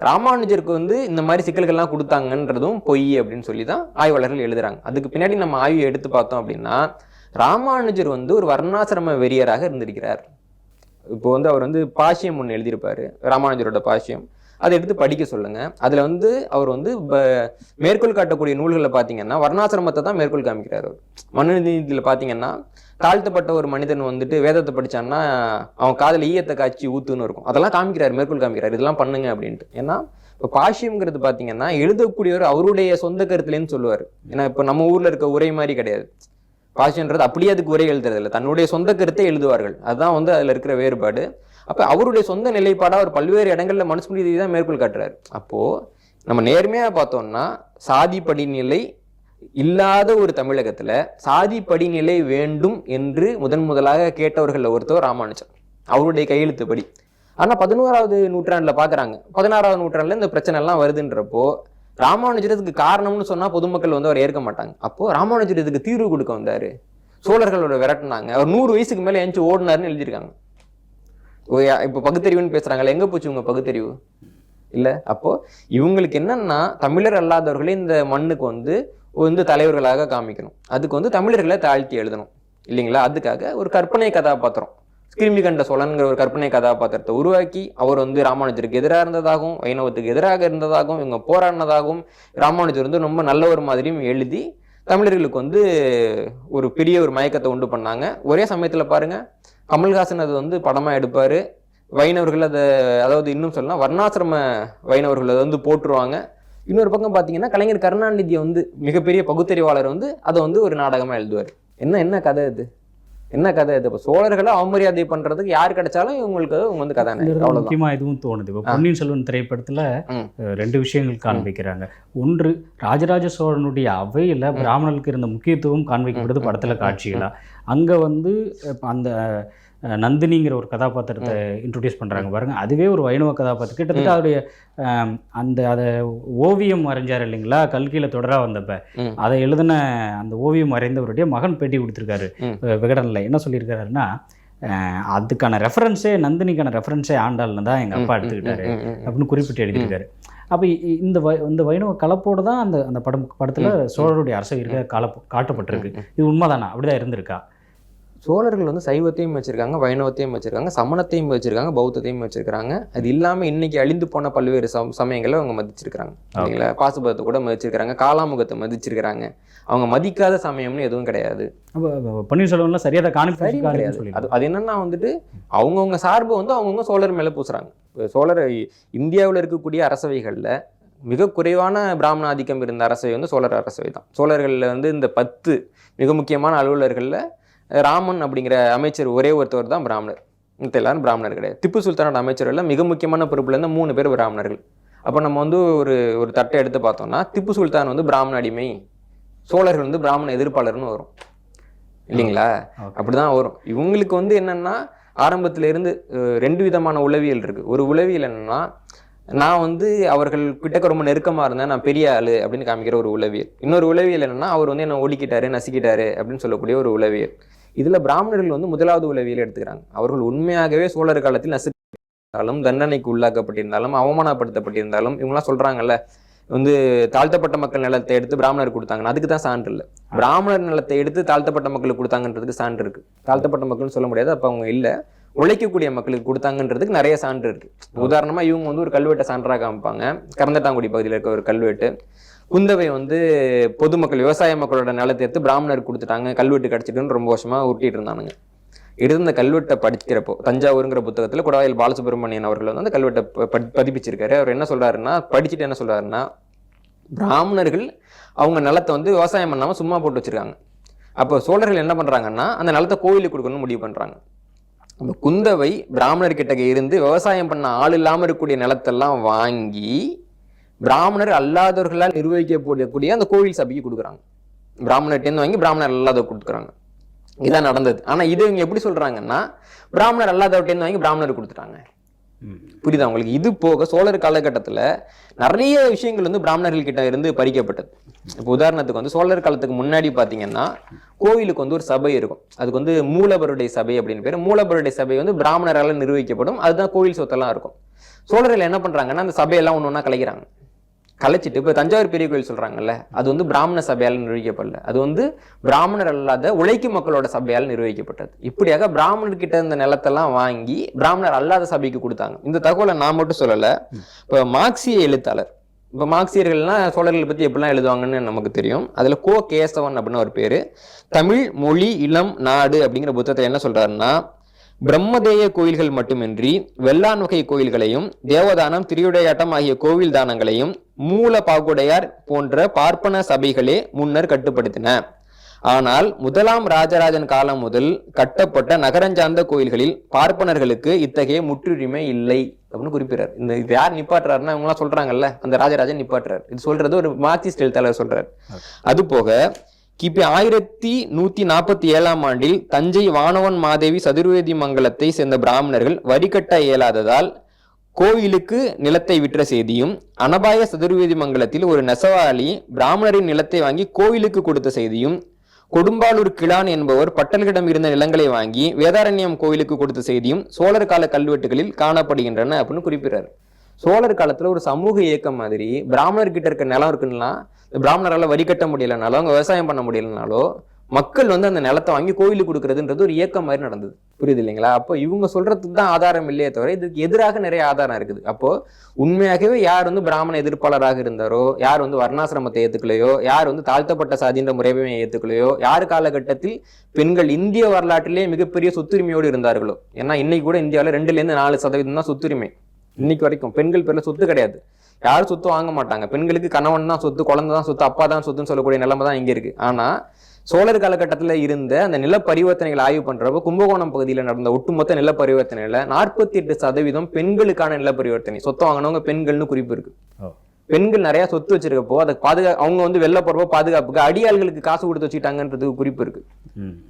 ராமானுஜருக்கு வந்து இந்த மாதிரி சிக்கல்கள்லாம் கொடுத்தாங்கன்றதும் பொய் அப்படின்னு சொல்லி தான் ஆய்வாளர்கள் எழுதுறாங்க. அதுக்கு பின்னாடி நம்ம ஆய்வு எடுத்து பார்த்தோம் அப்படின்னா ராமானுஜர் வந்து ஒரு வர்ணாசிரம வெறியராக இருந்திருக்கிறார். இப்போ வந்து அவர் வந்து பாஷ்யம் ஒன்று எழுதியிருப்பாரு, ராமானுஜரோட பாஷ்யம், அதை எடுத்து படிக்க சொல்லுங்க. அதுல வந்து அவர் வந்து மேற்கோள் காட்டக்கூடிய நூல்களை பார்த்தீங்கன்னா வர்ணாசிரமத்தை தான் மேற்கோள் காமிக்கிறார். அவர் மனுநீதியில பார்த்தீங்கன்னா தாழ்த்தப்பட்ட ஒரு மனிதன் வந்துட்டு வேதத்தை படிச்சான்னா அவன் காதல ஈயத்தை காய்ச்சி ஊத்துன்னு இருக்கும், அதெல்லாம் காமிக்கிறார், மேற்கோள் காமிக்கிறார், இதெல்லாம் பண்ணுங்க அப்படின்ட்டு. ஏன்னா இப்போ பாஷ்யம்ங்கிறது பார்த்தீங்கன்னா எழுதக்கூடியவர் அவருடைய சொந்த கருத்துலேன்னு சொல்லுவார். ஏன்னா இப்போ நம்ம ஊர்ல இருக்க உரை மாதிரி கிடையாது பாஷ்யன்றது, அப்படியே அதுக்கு உரை எழுதுறது இல்லை, தன்னுடைய சொந்த கருத்தை எழுதுவார்கள். அதுதான் வந்து அதுல இருக்கிற வேறுபாடு. அப்ப அவருடைய சொந்த நிலைப்பாடா அவர் பல்வேறு இடங்கள்ல மனுஸ்மிருதி தான் மேற்கோள் காட்டுறாரு. அப்போ நம்ம நேர்மையா பார்த்தோம்னா சாதி படிநிலை இல்லாத ஒரு தமிழகத்துல சாதி படிநிலை வேண்டும் என்று முதலாக கேட்டவர்கள் ஒருத்தர் ராமானுஜர், அவருடைய கையெழுத்துப்படி. ஆனா 11வது நூற்றாண்டுல பாக்குறாங்க, 16வது நூற்றாண்டுல இந்த பிரச்சனை எல்லாம் வருதுன்றப்போ ராமானுஜருக்கு காரணம்னு சொன்னா பொதுமக்கள் வந்து அவர் ஏற்க மாட்டாங்க. அப்போ ராமானுஜர் இதுக்கு தீர்வு கொடுக்க வந்தாரு, சோழர்களோட விரட்டினாங்க, அவர் 100 வயசுக்கு மேல எஞ்சி ஓடினாருன்னு எழுதியிருக்காங்க. இப்ப பகுத்தறிவுன்னு பேசுறாங்கல்ல, எங்க போச்சு உங்க பகுத்தறிவு இல்ல? அப்போ இவங்களுக்கு என்னன்னா தமிழர் அல்லாதவர்களே இந்த மண்ணுக்கு வந்து தலைவர்களாக காமிக்கணும், அதுக்கு வந்து தமிழர்களை தாழ்த்தி எழுதணும் இல்லைங்களா? அதுக்காக ஒரு கற்பனை கதாபாத்திரம் கிருமி கண்ட சோழன்கிற ஒரு கற்பனை கதாபாத்திரத்தை உருவாக்கி அவர் வந்து ராமானுஜருக்கு எதிராக இருந்ததாகவும் வைணவத்துக்கு எதிராக இருந்ததாகவும் இவங்க போராடினதாகவும் ராமானுஜர் வந்து ரொம்ப நல்ல ஒரு மாதிரியும் எழுதி தமிழர்களுக்கு வந்து ஒரு பெரிய ஒரு மயக்கத்தை உண்டு பண்ணாங்க. ஒரே சமயத்துல பாருங்க கமல்ஹாசன் அது வந்து படமா எடுப்பாரு, வைணவர்கள் அதை, அதாவது இன்னும் சொல்லலாம் வர்ணாசிரம வைணவர்கள் அதை வந்து போட்டுருவாங்க. இன்னொரு பக்கம் பாத்தீங்கன்னா கலைஞர் கருணாநிதியை வந்து மிகப்பெரிய பகுத்தறிவாளர் வந்து அதை வந்து ஒரு நாடகமா எழுதுவார். என்ன கதை இது, என்ன கதை இது? இப்போ சோழர்களை அவமரியாதை பண்றதுக்கு யார் கிடைச்சாலும் இவங்களுக்கு வந்து கதை முக்கியமா இதுவும் தோணுது. இப்போ பொன்னியின் செல்வன் திரைப்படத்துல 2 விஷயங்கள் காண்பிக்கிறாங்க. ஒன்று, ராஜராஜ சோழனுடைய அவையில பிராமணர்களுக்கு இருந்த முக்கியத்துவம் காண்பிக்கப்படுது படத்துல காட்சிகளா. அங்க வந்து அந்த நந்தினிங்கிற ஒரு கதாபாத்திரத்தை இன்ட்ரடியூஸ் பண்ணுறாங்க பாருங்க, அதுவே ஒரு வைணவ கதாபாத்திரம். கிட்டத்தட்ட அவருடைய அதை ஓவியம் வரைஞ்சார் இல்லைங்களா, கல்கியில் தொடராக வந்தப்ப அதை எழுதின அந்த ஓவியம் வரைந்தவருடைய மகன் பேட்டி கொடுத்துருக்காரு விகடனில். என்ன சொல்லியிருக்காருன்னா, அதுக்கான ரெஃபரன்ஸே நந்தினிக்கான ரெஃபரன்ஸே ஆண்டாள்னு தான் எங்கள் அப்பா எடுத்துக்கிட்டாரு அப்படின்னு குறிப்பிட்டு எழுதியிருக்காரு. அப்போ இந்த வைணவ கலப்போடு தான் அந்த படத்தில் சோழருடைய அரசு இருக்க காட்டப்பட்டிருக்கு. இது உண்மைதானா, அப்படிதான் இருந்திருக்கா? சோழர்கள் வந்து சைவத்தையும் வச்சிருக்காங்க, வைணவத்தையும் வச்சிருக்காங்க, சமணத்தையும் வச்சிருக்காங்க, பௌத்தத்தையும் வச்சிருக்காங்க. அது இல்லாமல் இன்னைக்கு அழிந்து போன பல்வேறு சமயங்களை அவங்க மதிச்சிருக்கிறாங்க இல்லைங்களா? பாசுபதத்தை கூட மதிச்சிருக்கிறாங்க, காலாமுகத்தை மதிச்சிருக்கிறாங்க. அவங்க மதிக்காத சமயம்னு எதுவும் கிடையாது. பொன்னியின் செல்வன்ல சரியாக காணிக்க அது என்னன்னா வந்துட்டு அவங்கவுங்க சார்பு வந்து அவங்கவுங்க சோழர் மேல பூசுறாங்க. சோழர் இந்தியாவில் இருக்கக்கூடிய அரசவைகள்ல மிக குறைவான பிராமண ஆதிக்கம் இருந்த அரசவை வந்து சோழர் அரசவை தான். சோழர்களில் வந்து இந்த 10 மிக முக்கியமான அலுவலர்களில் ராமன் அப்படிங்கிற அமைச்சர் ஒரே ஒருத்தவர் தான் பிராமணர், மற்ற எல்லாரும் பிராமணர் கிடையாது. திப்பு சுல்தானோட அமைச்சர்கள் மிக முக்கியமான பொறுப்புல இருந்து 3 பேர் பிராமணர்கள். அப்போ நம்ம வந்து ஒரு தட்டை எடுத்து பார்த்தோம்னா திப்பு சுல்தான் வந்து பிராமண அடிமை, சோழர்கள் வந்து பிராமண எதிர்ப்பாளர்னு வரும் இல்லைங்களா? அப்படிதான் வரும். இவங்களுக்கு வந்து என்னன்னா ஆரம்பத்துல இருந்து 2 விதமான உளவியல் இருக்கு. ஒரு உளவியல் என்னன்னா, நான் வந்து அவர்கள் கிட்டக்க ரொம்ப நெருக்கமா இருந்தேன், நான் பெரிய ஆளு அப்படின்னு காமிக்கிற ஒரு உளவியல். இன்னொரு உளவியல் என்னன்னா, அவர் வந்து என்ன ஒடுக்கிட்டாரு, நசுக்கிட்டாரு அப்படின்னு சொல்லக்கூடிய ஒரு உளவியல். இதுல பிராமணர்கள் வந்து முதலாவது உளவியல் எடுத்துக்கிறாங்க. அவர்கள் உண்மையாகவே சோழர் காலத்தில் நசுக்கிட்டாலும், தண்டனைக்கு உள்ளாக்கப்பட்டிருந்தாலும், அவமானப்படுத்தப்பட்டிருந்தாலும், இவங்கெல்லாம் சொல்றாங்கல்ல வந்து தாழ்த்தப்பட்ட மக்கள் நிலத்தை எடுத்து பிராமணர் கொடுத்தாங்கன்னு, அதுக்கு தான் சான்று இல்லை. பிராமணர் நிலத்தை எடுத்து தாழ்த்தப்பட்ட மக்களுக்கு கொடுத்தாங்கன்றதுக்கு சான்று இருக்கு. தாழ்த்தப்பட்ட மக்கள்னு சொல்ல முடியாது, அப்ப அவங்க இல்லை, உழைக்கக்கூடிய மக்களுக்கு கொடுத்தாங்கன்றதுக்கு நிறைய சான்று இருக்கு. உதாரணமா இவங்க வந்து ஒரு கல்வெட்டை சான்றாக காமிப்பாங்க. கரந்தட்டாங்குடி பகுதியில் இருக்க ஒரு கல்வெட்டு, குந்தவை வந்து பொதுமக்கள் விவசாய மக்களோட நிலத்தை எடுத்து பிராமணருக்கு கொடுத்துட்டாங்க, கல்வெட்டு கிடைச்சிட்டுன்னு ரொம்ப வருஷமா உருட்டிட்டு இருந்தானுங்க. இருந்த கல்வெட்டை படிக்கிறப்போ தஞ்சாவூருங்கிற புத்தகத்துல குடவாயில் பாலசுப்ரமணியன் அவர்கள் வந்து அந்த கல்வெட்டை பதிப்பிச்சிருக்காரு. அவர் என்ன சொல்றாருன்னா, படிச்சுட்டு என்ன சொல்றாருன்னா, பிராமணர்கள் அவங்க நிலத்தை வந்து விவசாயம் பண்ணாம சும்மா போட்டு வச்சிருக்காங்க. அப்போ சோழர்கள் என்ன பண்றாங்கன்னா அந்த நிலத்தை கோயிலுக்கு கொடுக்கணும்னு முடிவு பண்றாங்க. அப்போ குந்தவை பிராமணர் கிட்ட இருந்து விவசாயம் பண்ண ஆள் இல்லாம இருக்கக்கூடிய நிலத்தெல்லாம் வாங்கி பிராமணர் அல்லாதவர்களால் நிர்வகிக்கக்கூடிய அந்த கோவில் சபைக்கு கொடுக்குறாங்க. பிராமணர்கிட்டேருந்து வாங்கி பிராமணர் அல்லாதவர் கொடுக்குறாங்க. இதான் நடந்தது. ஆனா இது இவங்க எப்படி சொல்றாங்கன்னா, பிராமணர் அல்லாதவர்கிட்டேருந்து வாங்கி பிராமணர் கொடுத்துட்டாங்க. புரியுதா உங்களுக்கு? இது போக சோழர் காலகட்டத்துல நிறைய விஷயங்கள் வந்து பிராமணர்கள் கிட்ட இருந்து பறிக்கப்பட்டது. இப்போ உதாரணத்துக்கு வந்து சோழர் காலத்துக்கு முன்னாடி பாத்தீங்கன்னா கோவிலுக்கு வந்து ஒரு சபை இருக்கும். அதுக்கு வந்து மூலவருடைய சபை அப்படின்னு பேரு. மூலவருடைய சபை வந்து பிராமணரால நிர்வகிக்கப்படும். அதுதான் கோவில் சொத்தெல்லாம் இருக்கும். சோழர்கள் என்ன பண்றாங்கன்னா அந்த சபையெல்லாம் ஒண்ணு ஒண்ணா கலைக்கிறாங்க. கலைச்சிட்டு இப்ப தஞ்சாவூர் பெரிய கோயில் சொல்றாங்கல்ல, அது வந்து பிராமண சபையால் நிர்வகிக்கப்படல, அது வந்து பிராமணர் அல்லாத உழைக்கும் மக்களோட சபையால் நிர்வகிக்கப்பட்டது. இப்படியாக பிராமணர் கிட்ட இருந்த நிலத்தெல்லாம் வாங்கி பிராமணர் அல்லாத சபைக்கு கொடுத்தாங்க. இந்த தகவலை நான் மட்டும் சொல்லல. இப்ப மார்க்சிய எழுத்தாளர், இப்ப மார்க்சியர்கள்னா சோழர்களை பத்தி எப்படிலாம் எழுதுவாங்கன்னு நமக்கு தெரியும். அதுல கோ கேசவன் அப்படின்னு ஒரு பேரு தமிழ் மொழி இளம் நாடு அப்படிங்கிற புத்தகத்தை என்ன சொல்றாருன்னா, பிரம்மதேய கோயில்கள் மட்டுமின்றி வெள்ளான் வகை கோயில்களையும் தேவதானம் திரியுடையாட்டம் ஆகிய கோவில் தானங்களையும் மூல பாகுடையார் போன்ற பார்ப்பன சபைகளே முன்னர் கட்டுப்படுத்தின. ஆனால் முதலாம் ராஜராஜன் காலம் முதல் கட்டப்பட்ட நகரஞ்சார்ந்த கோயில்களில் பார்ப்பனர்களுக்கு இத்தகைய முற்றுரிமை இல்லை அப்படின்னு குறிப்பிடுறார். இந்த இது யார் நிப்பாட்டுறாருன்னா இவங்கலாம் சொல்றாங்கல்ல, அந்த ராஜராஜன் நிப்பாட்டுறாரு. இது சொல்றது ஒரு மார்க்சிஸ்ட் எழுத்தாளர் சொல்றாரு. அது போக கிபி 1147 ஆண்டில் தஞ்சை வானவன் மாதேவி சதுர்வேதி மங்கலத்தை சேர்ந்த பிராமணர்கள் வரி கட்ட இயலாததால் கோயிலுக்கு நிலத்தை விற்ற செய்தியும், அனபாய சதுர்வேதி மங்கலத்தில் ஒரு நெசவாளி பிராமணரின் நிலத்தை வாங்கி கோயிலுக்கு கொடுத்த செய்தியும், கொடும்பாலூர் கிழான் என்பவர் பட்டல்களிடம் இருந்த நிலங்களை வாங்கி வேதாரண்யம் கோயிலுக்கு கொடுத்த செய்தியும் சோழர் கால கல்வெட்டுகளில் காணப்படுகின்றன அப்படின்னு குறிப்பிடுறாரு. சோழர் காலத்துல ஒரு சமூக இயக்கம் மாதிரி பிராமணர்கிட்ட இருக்க நிலம் இருக்குன்னா, பிராமணரால வரி கட்ட முடியலனாலோ அவங்க விவசாயம் பண்ண முடியலனாலோ மக்கள் வந்து அந்த நிலத்தை வாங்கி கோயிலுக்கு கொடுக்கறதுன்றது ஒரு இயக்கம் மாதிரி நடந்தது. புரியுது இல்லைங்களா? அப்போ இவங்க சொல்றதுக்கு தான் ஆதாரம் இல்லையே தவிர இதுக்கு எதிராக நிறைய ஆதாரம் இருக்குது. அப்போ உண்மையாகவே யார் வந்து பிராமண எதிர்ப்பாளராக இருந்தாரோ, யார் வந்து வர்ணாசிரமத்தை ஏத்துக்கலையோ, யார் வந்து தாழ்த்தப்பட்ட சாதின்ற முறையை ஏத்துக்கலையோ, யார் காலகட்டத்தில் பெண்கள் இந்திய வரலாற்றிலே மிகப்பெரிய சொத்துரிமையோடு இருந்தார்களோ, ஏன்னா இன்னைக்கு கூட இந்தியாவில் 2-4% தான் சொத்துரிமை. இன்னைக்கு வரைக்கும் பெண்கள் பேர்ல சொத்து கிடையாது. யாரும் சொத்து வாங்க மாட்டாங்க. பெண்களுக்கு கணவன் தான் சொத்து, குழந்தை தான் சொத்து, அப்பா தான் சொத்துன்னு சொல்லக்கூடிய நிலைமை தான் இங்க இருக்கு. ஆனா சோழர் காலகட்டத்தில் இருந்த அந்த நில பரிவர்த்தனைகள் ஆய்வு பண்றப்போ கும்பகோணம் பகுதியில் நடந்த ஒட்டுமொத்த நில பரிவர்த்தனையில 48% பெண்களுக்கான நில பரிவர்த்தனை. சொத்து வாங்கினவங்க பெண்கள்னு குறிப்பு இருக்கு. பெண்கள் நிறைய சொத்து வச்சிருக்கப்போ அதை அவங்க வந்து வெளில போறப்போ பாதுகாப்புக்கு அடியாள்களுக்கு காசு கொடுத்து வச்சுட்டாங்கன்றதுக்கு குறிப்பு இருக்கு.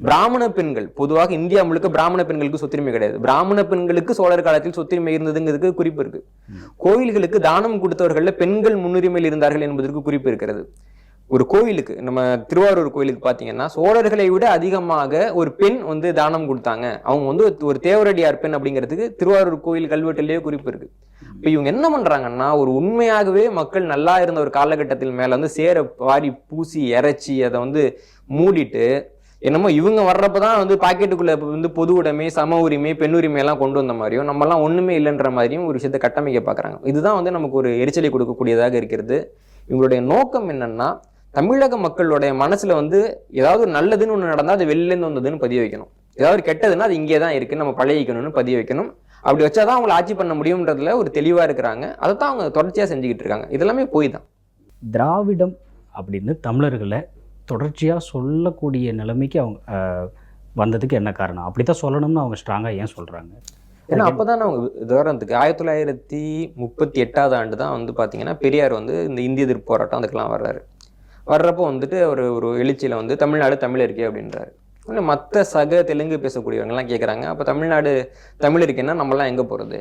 பிராமண பெண்கள் பொதுவாக இந்தியா முழுக்க பிராமண பெண்களுக்கு சொத்துரிமை கிடையாது. பிராமண பெண்களுக்கு சோழர் காலத்தில் சொத்துரிமை இருந்ததுங்கிறதுக்கு குறிப்பு இருக்கு. கோயில்களுக்கு தானம் கொடுத்தவர்கள்ல பெண்கள் முன்னுரிமையில் இருந்தார்கள் என்பதற்கு குறிப்பு இருக்கிறது. ஒரு கோயிலுக்கு, நம்ம திருவாரூர் கோயிலுக்கு பாத்தீங்கன்னா சோழர்களை விட அதிகமாக ஒரு பெண் வந்து தானம் கொடுத்தாங்க. அவங்க வந்து ஒரு தேவரடியார் பெண் அப்படிங்கிறதுக்கு திருவாரூர் கோயில் கல்வெட்டிலேயே குறிப்பு இருக்கு. இப்ப இவங்க என்ன பண்றாங்கன்னா, ஒரு உண்மையாகவே மக்கள் நல்லா இருந்த ஒரு காலகட்டத்தில் மேல வந்து சேர வாரி பூசி இறைச்சி அதை வந்து மூடிட்டு, என்னமோ இவங்க வர்றப்பதான் வந்து பாக்கெட்டுக்குள்ள வந்து பொது உடைமை, சம உரிமை, பெண் உரிமை எல்லாம் கொண்டு வந்த மாதிரியும், நம்ம எல்லாம் ஒண்ணுமே இல்லைன்ற மாதிரியும் ஒரு விஷயத்தை கட்டமைக்க பாக்குறாங்க. இதுதான் வந்து நமக்கு ஒரு எரிச்சலை கொடுக்கக்கூடியதாக இருக்கிறது. இவங்களுடைய நோக்கம் என்னன்னா, தமிழக மக்களுடைய மனசுல வந்து ஏதாவது ஒரு நல்லதுன்னு ஒண்ணு நடந்தா அது வெளிலேருந்து வந்ததுன்னு பதிய வைக்கணும், ஏதாவது கெட்டதுன்னா அது இங்கே தான் இருக்குன்னு நம்ம பழகிக்கணும்னு பதிய வைக்கணும். அப்படி வச்சாதான் அவங்களை ஆட்சி பண்ண முடியும்ன்றதுல ஒரு தெளிவா இருக்கிறாங்க. அதைத்தான் அவங்க தொடர்ச்சியா செஞ்சுக்கிட்டு இருக்காங்க. இதெல்லாமே போய் தான். திராவிடம் அப்படின்னு தமிழர்களை தொடர்ச்சியா சொல்லக்கூடிய நிலைமைக்கு அவங்க வந்ததுக்கு என்ன காரணம்? அப்படித்தான் சொல்லணும்னு அவங்க ஸ்ட்ராங்கா ஏன் சொல்றாங்க? ஏன்னா அப்பதான் அவங்க உதாரணத்துக்கு 1938 ஆண்டு தான் வந்து பாத்தீங்கன்னா பெரியார் வந்து இந்த இந்திய எதிர்ப்பு போராட்டம் அதுக்கெல்லாம் வர்றப்போ வந்துட்டு ஒரு எழுச்சியில வந்து தமிழ்நாடு தமிழ் இருக்கே அப்படின்றாரு. மற்ற சக தெலுங்கு பேசக்கூடியவங்கலாம் கேட்குறாங்க, அப்போ தமிழ்நாடு தமிழ் இருக்கேன்னா நம்மளாம் எங்கே போகிறது?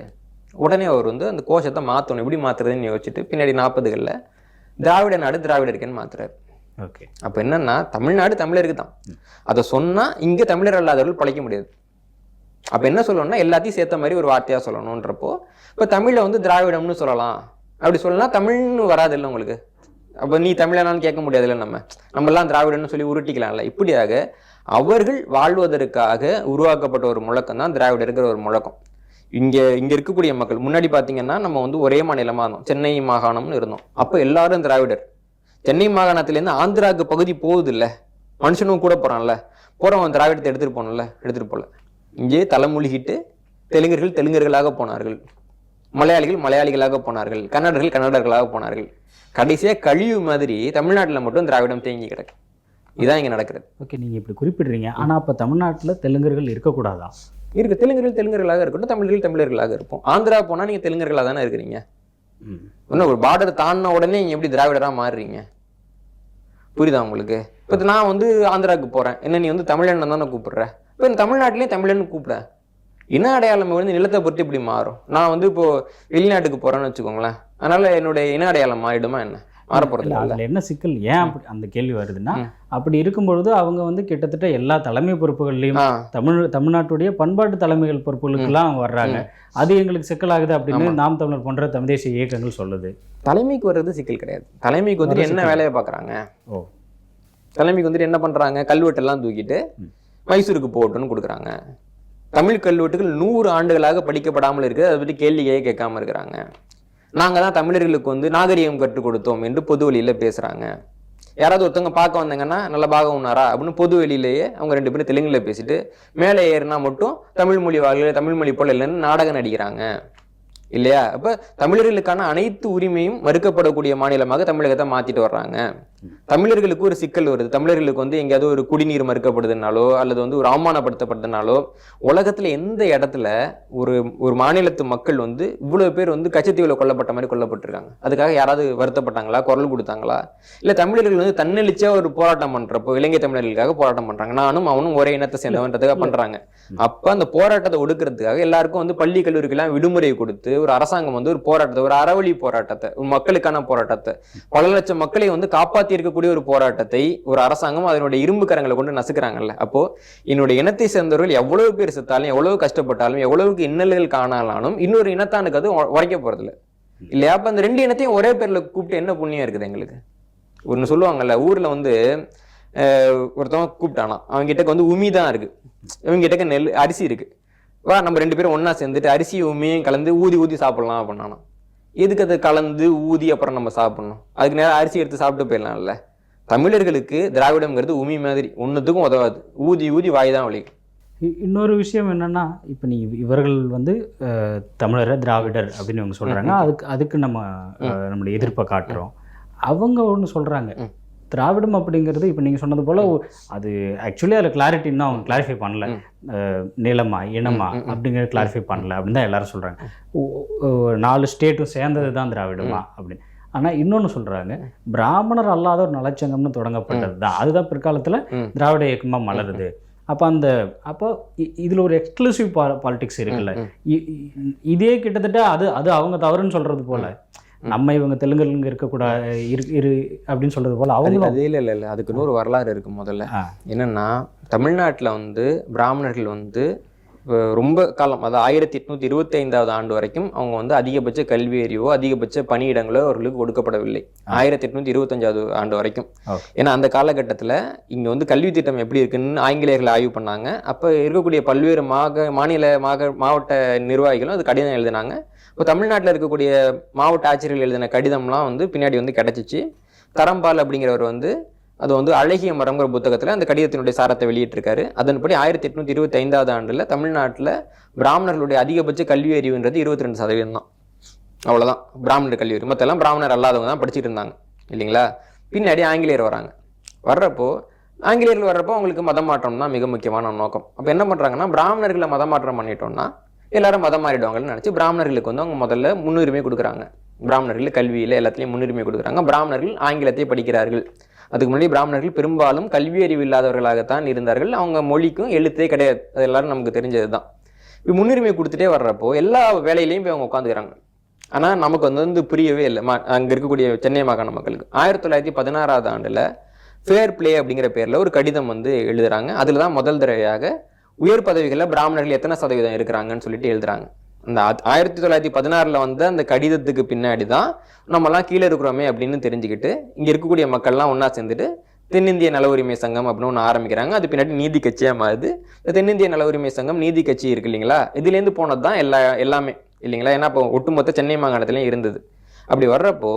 உடனே அவர் வந்து அந்த கோஷத்தை மாற்றணும், எப்படி மாற்றுறதுன்னு யோசிச்சுட்டு பின்னாடி 40களில் திராவிட நாடு திராவிட இருக்கேன்னு மாத்துறாரு. ஓகே, அப்போ என்னன்னா தமிழ்நாடு தமிழருக்கு தான், அதை சொன்னால் இங்கே தமிழர் அல்லாதவர்கள் பழைக்க முடியாது. அப்போ என்ன சொல்லணும்னா எல்லாத்தையும் சேர்த்த மாதிரி ஒரு வார்த்தையாக சொல்லணுன்றப்போ இப்போ தமிழை வந்து திராவிடம்னு சொல்லலாம். அப்படி சொல்லலாம் தமிழ்னு வராது இல்லை உங்களுக்கு. அப்போ நீ தமிழனான்னு கேட்க முடியாதுல்ல, நம்மெல்லாம் திராவிடன்னு சொல்லி உருட்டிக்கலாம்ல. இப்படியாக அவர்கள் வாழ்வதற்காக உருவாக்கப்பட்ட ஒரு முழக்கம் தான் திராவிடருங்கிற ஒரு முழக்கம். இங்க இருக்கக்கூடிய மக்கள் முன்னாடி பாத்தீங்கன்னா நம்ம வந்து ஒரே மாநிலமா இருந்தோம், சென்னை மாகாணம்னு இருந்தோம். அப்போ எல்லாரும் திராவிடர். சென்னை மாகாணத்திலேருந்து ஆந்திராவுக்கு பகுதி போகுது இல்ல, மனுஷனும் கூட போறான்ல, போறவன் திராவிடத்தை எடுத்துட்டு போல. இங்கே தலைமொழிகிட்டு தெலுங்கர்கள் தெலுங்கர்களாக போனார்கள், மலையாளிகள் மலையாளிகளாக போனார்கள், கன்னடர்கள் கன்னடர்களாக போனார்கள். கடைசியா கழிவு மாதிரி தமிழ்நாட்டில் மட்டும் திராவிடம் தேங்கி கிடக்கு. இதான் இங்க நடக்கிறது. ஓகே, நீங்க இப்படி குறிப்பிடுறீங்க. ஆனா அப்ப தமிழ்நாட்டில் தெலுங்கர்கள் இருக்கக்கூடாதா? இருக்கு, தெலுங்கர்கள் தெலுங்கர்களாக இருக்கட்டும், தமிழர்கள் தமிழர்களாக இருப்போம். ஆந்திரா போனா நீங்க தெலுங்கர்களாக தானே இருக்கிறீங்க. இன்னும் ஒரு பார்டர் தாண்டின உடனே நீங்க எப்படி திராவிடரா மாறுறீங்க? புரியுதா உங்களுக்கு? இப்போ நான் வந்து ஆந்திராவுக்கு போறேன், என்ன நீ வந்து தமிழன் தானே கூப்பிடுற? இப்போ தமிழ்நாட்டிலேயே தமிழன்னு கூப்பிட, இன அடையாளம் வந்து நிலத்தை பொறுத்து இப்படி மாறும். நான் வந்து இப்போ வெளிநாட்டுக்கு போறேன்னு வச்சுக்கோங்களேன், அதனால என்னுடைய இன அடையாளம் மாறிடுமா என்ன? மாறப்போறது அதில் என்ன சிக்கல், ஏன் அப்படி அந்த கேள்வி வருதுன்னா, அப்படி இருக்கும்பொழுது அவங்க வந்து கிட்டத்தட்ட எல்லா தலைமை பொறுப்புகள்லையும் தமிழ்நாட்டுடைய பண்பாட்டு தலைமைகள் பொறுப்புகளுக்கெல்லாம் வர்றாங்க. அது எங்களுக்கு சிக்கலாகுது அப்படின்னு நாம் தமிழர் போன்ற தமிழ் தேசிய இயக்கங்கள் சொல்லுது. தலைமைக்கு வர்றது சிக்கல் கிடையாது. தலைமைக்கு வந்துட்டு என்ன வேலையை பார்க்குறாங்க? தலைமைக்கு வந்துட்டு என்ன பண்றாங்க? கல்வெட்டெல்லாம் தூக்கிட்டு மைசூருக்கு போகட்டும்னு கொடுக்குறாங்க. தமிழ் கல்வெட்டுகள் 100 ஆண்டுகளாக படிக்கப்படாமல் இருக்குது, அதை பற்றி கேள்வியே கேட்காம இருக்கிறாங்க. நாங்கள் தான் தமிழர்களுக்கு வந்து நாகரிகம் கற்றுக் கொடுத்தோம் என்று பொது வெளியில பேசுறாங்க. யாராவது ஒருத்தவங்க பார்க்க வந்தாங்கன்னா நல்ல பாகம் உண்ணாரா அப்படின்னு பொது வெளியிலேயே அவங்க 2 பேரும் தெலுங்குல பேசிட்டு மேலே ஏறினா மட்டும் தமிழ் மொழி வாழ்க்கை தமிழ் மொழி போல இல்லைன்னு நாடகம் நடிக்கிறாங்க இல்லையா? அப்ப தமிழர்களுக்கான அனைத்து உரிமையும் மறுக்கப்படக்கூடிய மாநிலமாக தமிழகத்தை மாத்திட்டு வர்றாங்க. தமிழர்களுக்கு ஒரு சிக்கல் வருது. தமிழர்களுக்கு வந்து எங்கேயாவது ஒரு குடிநீர் மறுக்கப்படுதுனாலோ அல்லது வந்து ஒரு அவமானப்படுத்தப்படுதுனாலோ உலகத்துல எந்த இடத்துல ஒரு மாநிலத்து மக்கள் வந்து இவ்வளவு பேர் வந்து கச்சத்தீவுல கொல்லப்பட்ட மாதிரி கொல்லப்பட்டிருக்காங்க? அதுக்காக யாராவது வருத்தப்பட்டாங்களா? குரல் கொடுத்தாங்களா? இல்ல தமிழர்கள் வந்து தன்னெழுச்சியா ஒரு போராட்டம் பண்றப்போ இலங்கை தமிழர்களுக்காக போராட்டம் பண்றாங்க, நானும் அவனும் ஒரே இனத்தை சேர்ந்தவன்றதுக்காக பண்றாங்க. அப்ப அந்த போராட்டத்தை ஒடுக்கிறதுக்காக எல்லாருக்கும் வந்து பள்ளி கல்லூரிக்கெல்லாம் விடுமுறை கொடுத்து ஒரு அரசாங்கம் வந்து ஒரு போராட்டத்தை, ஒரு அறவழி போராட்டத்தை, மக்களுக்கான போராட்டத்தை, பல லட்சம் மக்களை வந்து காப்பாத்தி இருக்கக்கூடிய ஒரு போராட்டத்தை ஒரு அரசாங்கம் அதனுடைய இரும்பு கரங்களை கொண்டு நசுக்கிறாங்கல்ல. அப்போ என்னுடைய இனத்தை சேர்ந்தவர்கள் எவ்வளவு பேர் செத்தாலும் எவ்வளவு கஷ்டப்பட்டாலும் எவ்வளவுக்கு இன்னல்கள் காணாலும் இன்னொரு இனத்தானுக்கு அது உரைக்க போறது இல்லை இல்லையா? அப்ப அந்த 2 இனத்தையும் ஒரே பேர்ல கூப்பிட்டு என்ன புண்ணியம் இருக்குது எங்களுக்கு? ஒன்னு சொல்லுவாங்கல்ல, ஊர்ல வந்து ஒருத்தவங்க கூப்பிட்டானா அவங்க கிட்ட வந்து உமி தான் இருக்கு, இவங்க கிட்ட நெல் அரிசி இருக்கு, வா நம்ம 2 பேரும் ஒன்னா சேர்ந்துட்டு அரிசியும் உமியும் கலந்து ஊதி ஊதி சாப்பிடலாம் அப்படின்னா, எதுக்கு அதை கலந்து ஊதி அப்புறம் நம்ம சாப்பிடணும்? அதுக்கு நேரம் அரிசி எடுத்து சாப்பிட்டு போயிடலாம்ல. தமிழர்களுக்கு திராவிடம்ங்கிறது உமி மாதிரி, ஒன்றுத்துக்கும் உதவாது, ஊதி ஊதி வாய் தான் வலிக்கும். இன்னொரு விஷயம் என்னன்னா, இப்போ நீ இவர்கள் வந்து தமிழரை திராவிடர் அப்படின்னு இவங்க சொல்றாங்க, அதுக்கு நம்மளுடைய எதிர்ப்பை காட்டுறோம். அவங்க ஒன்று சொல்றாங்க, திராவிடம் அப்படிங்கிறது இப்போ நீங்கள் சொன்னது போல் அது ஆக்சுவலி அதில் கிளாரிட்டி இன்னும் அவங்க கிளாரிஃபை பண்ணல, நிலமா இனமா அப்படிங்கிற கிளாரிஃபை பண்ணல அப்படின்னு தான் எல்லாரும் சொல்கிறாங்க. 4 ஸ்டேட்டும் சேர்ந்தது தான் திராவிடமா அப்படின்னு. ஆனால் இன்னொன்று சொல்கிறாங்க, பிராமணர் அல்லாத ஒரு நலச்சங்கம்னு தொடங்கப்பட்டது தான், அதுதான் பிற்காலத்தில் திராவிட இயக்கமாக மலருது. அப்போ இதில் ஒரு எக்ஸ்க்ளூசிவ் பாலிடிக்ஸ் இருக்குல்ல, இதே கிட்டத்தட்ட அது அவங்க தவறுன்னு சொல்கிறது போல் நம்ம இவங்க தெலுங்குங்க இருக்கக்கூடாது அப்படின்னு சொல்றது போல அவங்க அது இல்லை. அதுக்கு இன்னொரு வரலாறு இருக்கு. முதல்ல என்னன்னா, தமிழ்நாட்டில் வந்து பிராமணர்கள் வந்து ரொம்ப காலம், அதாவது 1825ஆவது ஆண்டு வரைக்கும் அவங்க வந்து அதிகபட்ச கல்வி அறிவோ அதிகபட்ச பணியிடங்களோ அவர்களுக்கு கொடுக்கப்படவில்லை. 1825ஆவது ஆண்டு வரைக்கும். ஏன்னா அந்த காலகட்டத்தில் இங்க வந்து கல்வி திட்டம் எப்படி இருக்குன்னு ஆங்கிலேயர்கள் ஆய்வு பண்ணாங்க. அப்போ இருக்கக்கூடிய பல்வேறு மாவட்ட நிர்வாகிகளும் அது கடிதம் எழுதினாங்க. இப்போ தமிழ்நாட்டில் இருக்கக்கூடிய மாவட்ட ஆட்சியர்கள் எழுதின கடிதம்லாம் வந்து பின்னாடி வந்து கிடைச்சிச்சு. தரம்பால் அப்படிங்கிறவர் வந்து அது வந்து அழகிய மரம்ங்கிற புத்தகத்தில் அந்த கடிதத்தினுடைய சாரத்தை வெளியிட்டிருக்காரு. அதன்படி 1825ஆவது ஆண்டில் தமிழ்நாட்டில் பிராமணர்களுடைய அதிகபட்ச கல்வி அறிவுன்றது 22% தான். அவ்வளோதான் பிராமணர் கல்வி அறிவு. மற்றெல்லாம் பிராமணர் அல்லாதவங்க தான் படிச்சுட்டு இருந்தாங்க இல்லைங்களா? பின்னாடி ஆங்கிலேயர் வர்றப்போ அவங்களுக்கு மதம் மாற்றம் தான் மிக முக்கியமான நோக்கம். அப்போ என்ன பண்ணுறாங்கன்னா, பிராமணர்களை மதம் மாற்றம் பண்ணிட்டோம்னா எல்லாரும் மதம் மாறிடுவாங்கன்னு நினச்சி பிராமணர்களுக்கு வந்து அவங்க முதல்ல முன்னுரிமை கொடுக்குறாங்க. பிராமணர்கள் கல்வியில் எல்லாத்துலேயும் முன்னுரிமை கொடுக்குறாங்க. பிராமணர்கள் ஆங்கிலத்தை படிக்கிறார்கள். அதுக்கு முன்னாடி பிராமணர்கள் பெரும்பாலும் கல்வி அறிவு இல்லாதவர்களாகத்தான் இருந்தார்கள். அவங்க மொழிக்கும் எழுத்தே கிடையாது, அது எல்லாரும் நமக்கு தெரிஞ்சது தான். இப்போ முன்னுரிமை கொடுத்துட்டே வர்றப்போ எல்லா வேலையிலையும் போய் அவங்க உட்காந்துக்கிறாங்க. ஆனால் நமக்கு வந்து புரியவே இல்லை அங்கே இருக்கக்கூடிய சென்னை மாகாண மக்களுக்கு. 1916ஆவது ஆண்டில் ஃபேர் பிளே அப்படிங்கிற பேரில் ஒரு கடிதம் வந்து எழுதுறாங்க. அதில் தான் முதல் தடவையாக உயர் பதவிகளில் பிராமணர்கள் எத்தனை சதவீதம் இருக்கிறாங்கன்னு சொல்லிட்டு எழுதுறாங்க. அந்த 1916 வந்த அந்த கடிதத்துக்கு பின்னாடி தான் நம்மலாம் கீழே இருக்கிறோமே அப்படின்னு தெரிஞ்சுக்கிட்டு இங்கே இருக்கக்கூடிய மக்கள்லாம் ஒன்றா சேர்ந்துட்டு தென்னிந்திய நல உரிமை சங்கம் அப்படின்னு ஒன்று ஆரம்பிக்கிறாங்க. அது பின்னாடி நீதி கட்சியாக மாறுது. தென்னிந்திய நல உரிமை சங்கம் நீதி கட்சி இருக்கு இல்லைங்களா, இதுலேருந்து போனது தான் எல்லாமே இல்லைங்களா. ஏன்னா இப்போ ஒட்டுமொத்த சென்னை மாகாணத்துலேயும் இருந்தது. அப்படி வர்றப்போ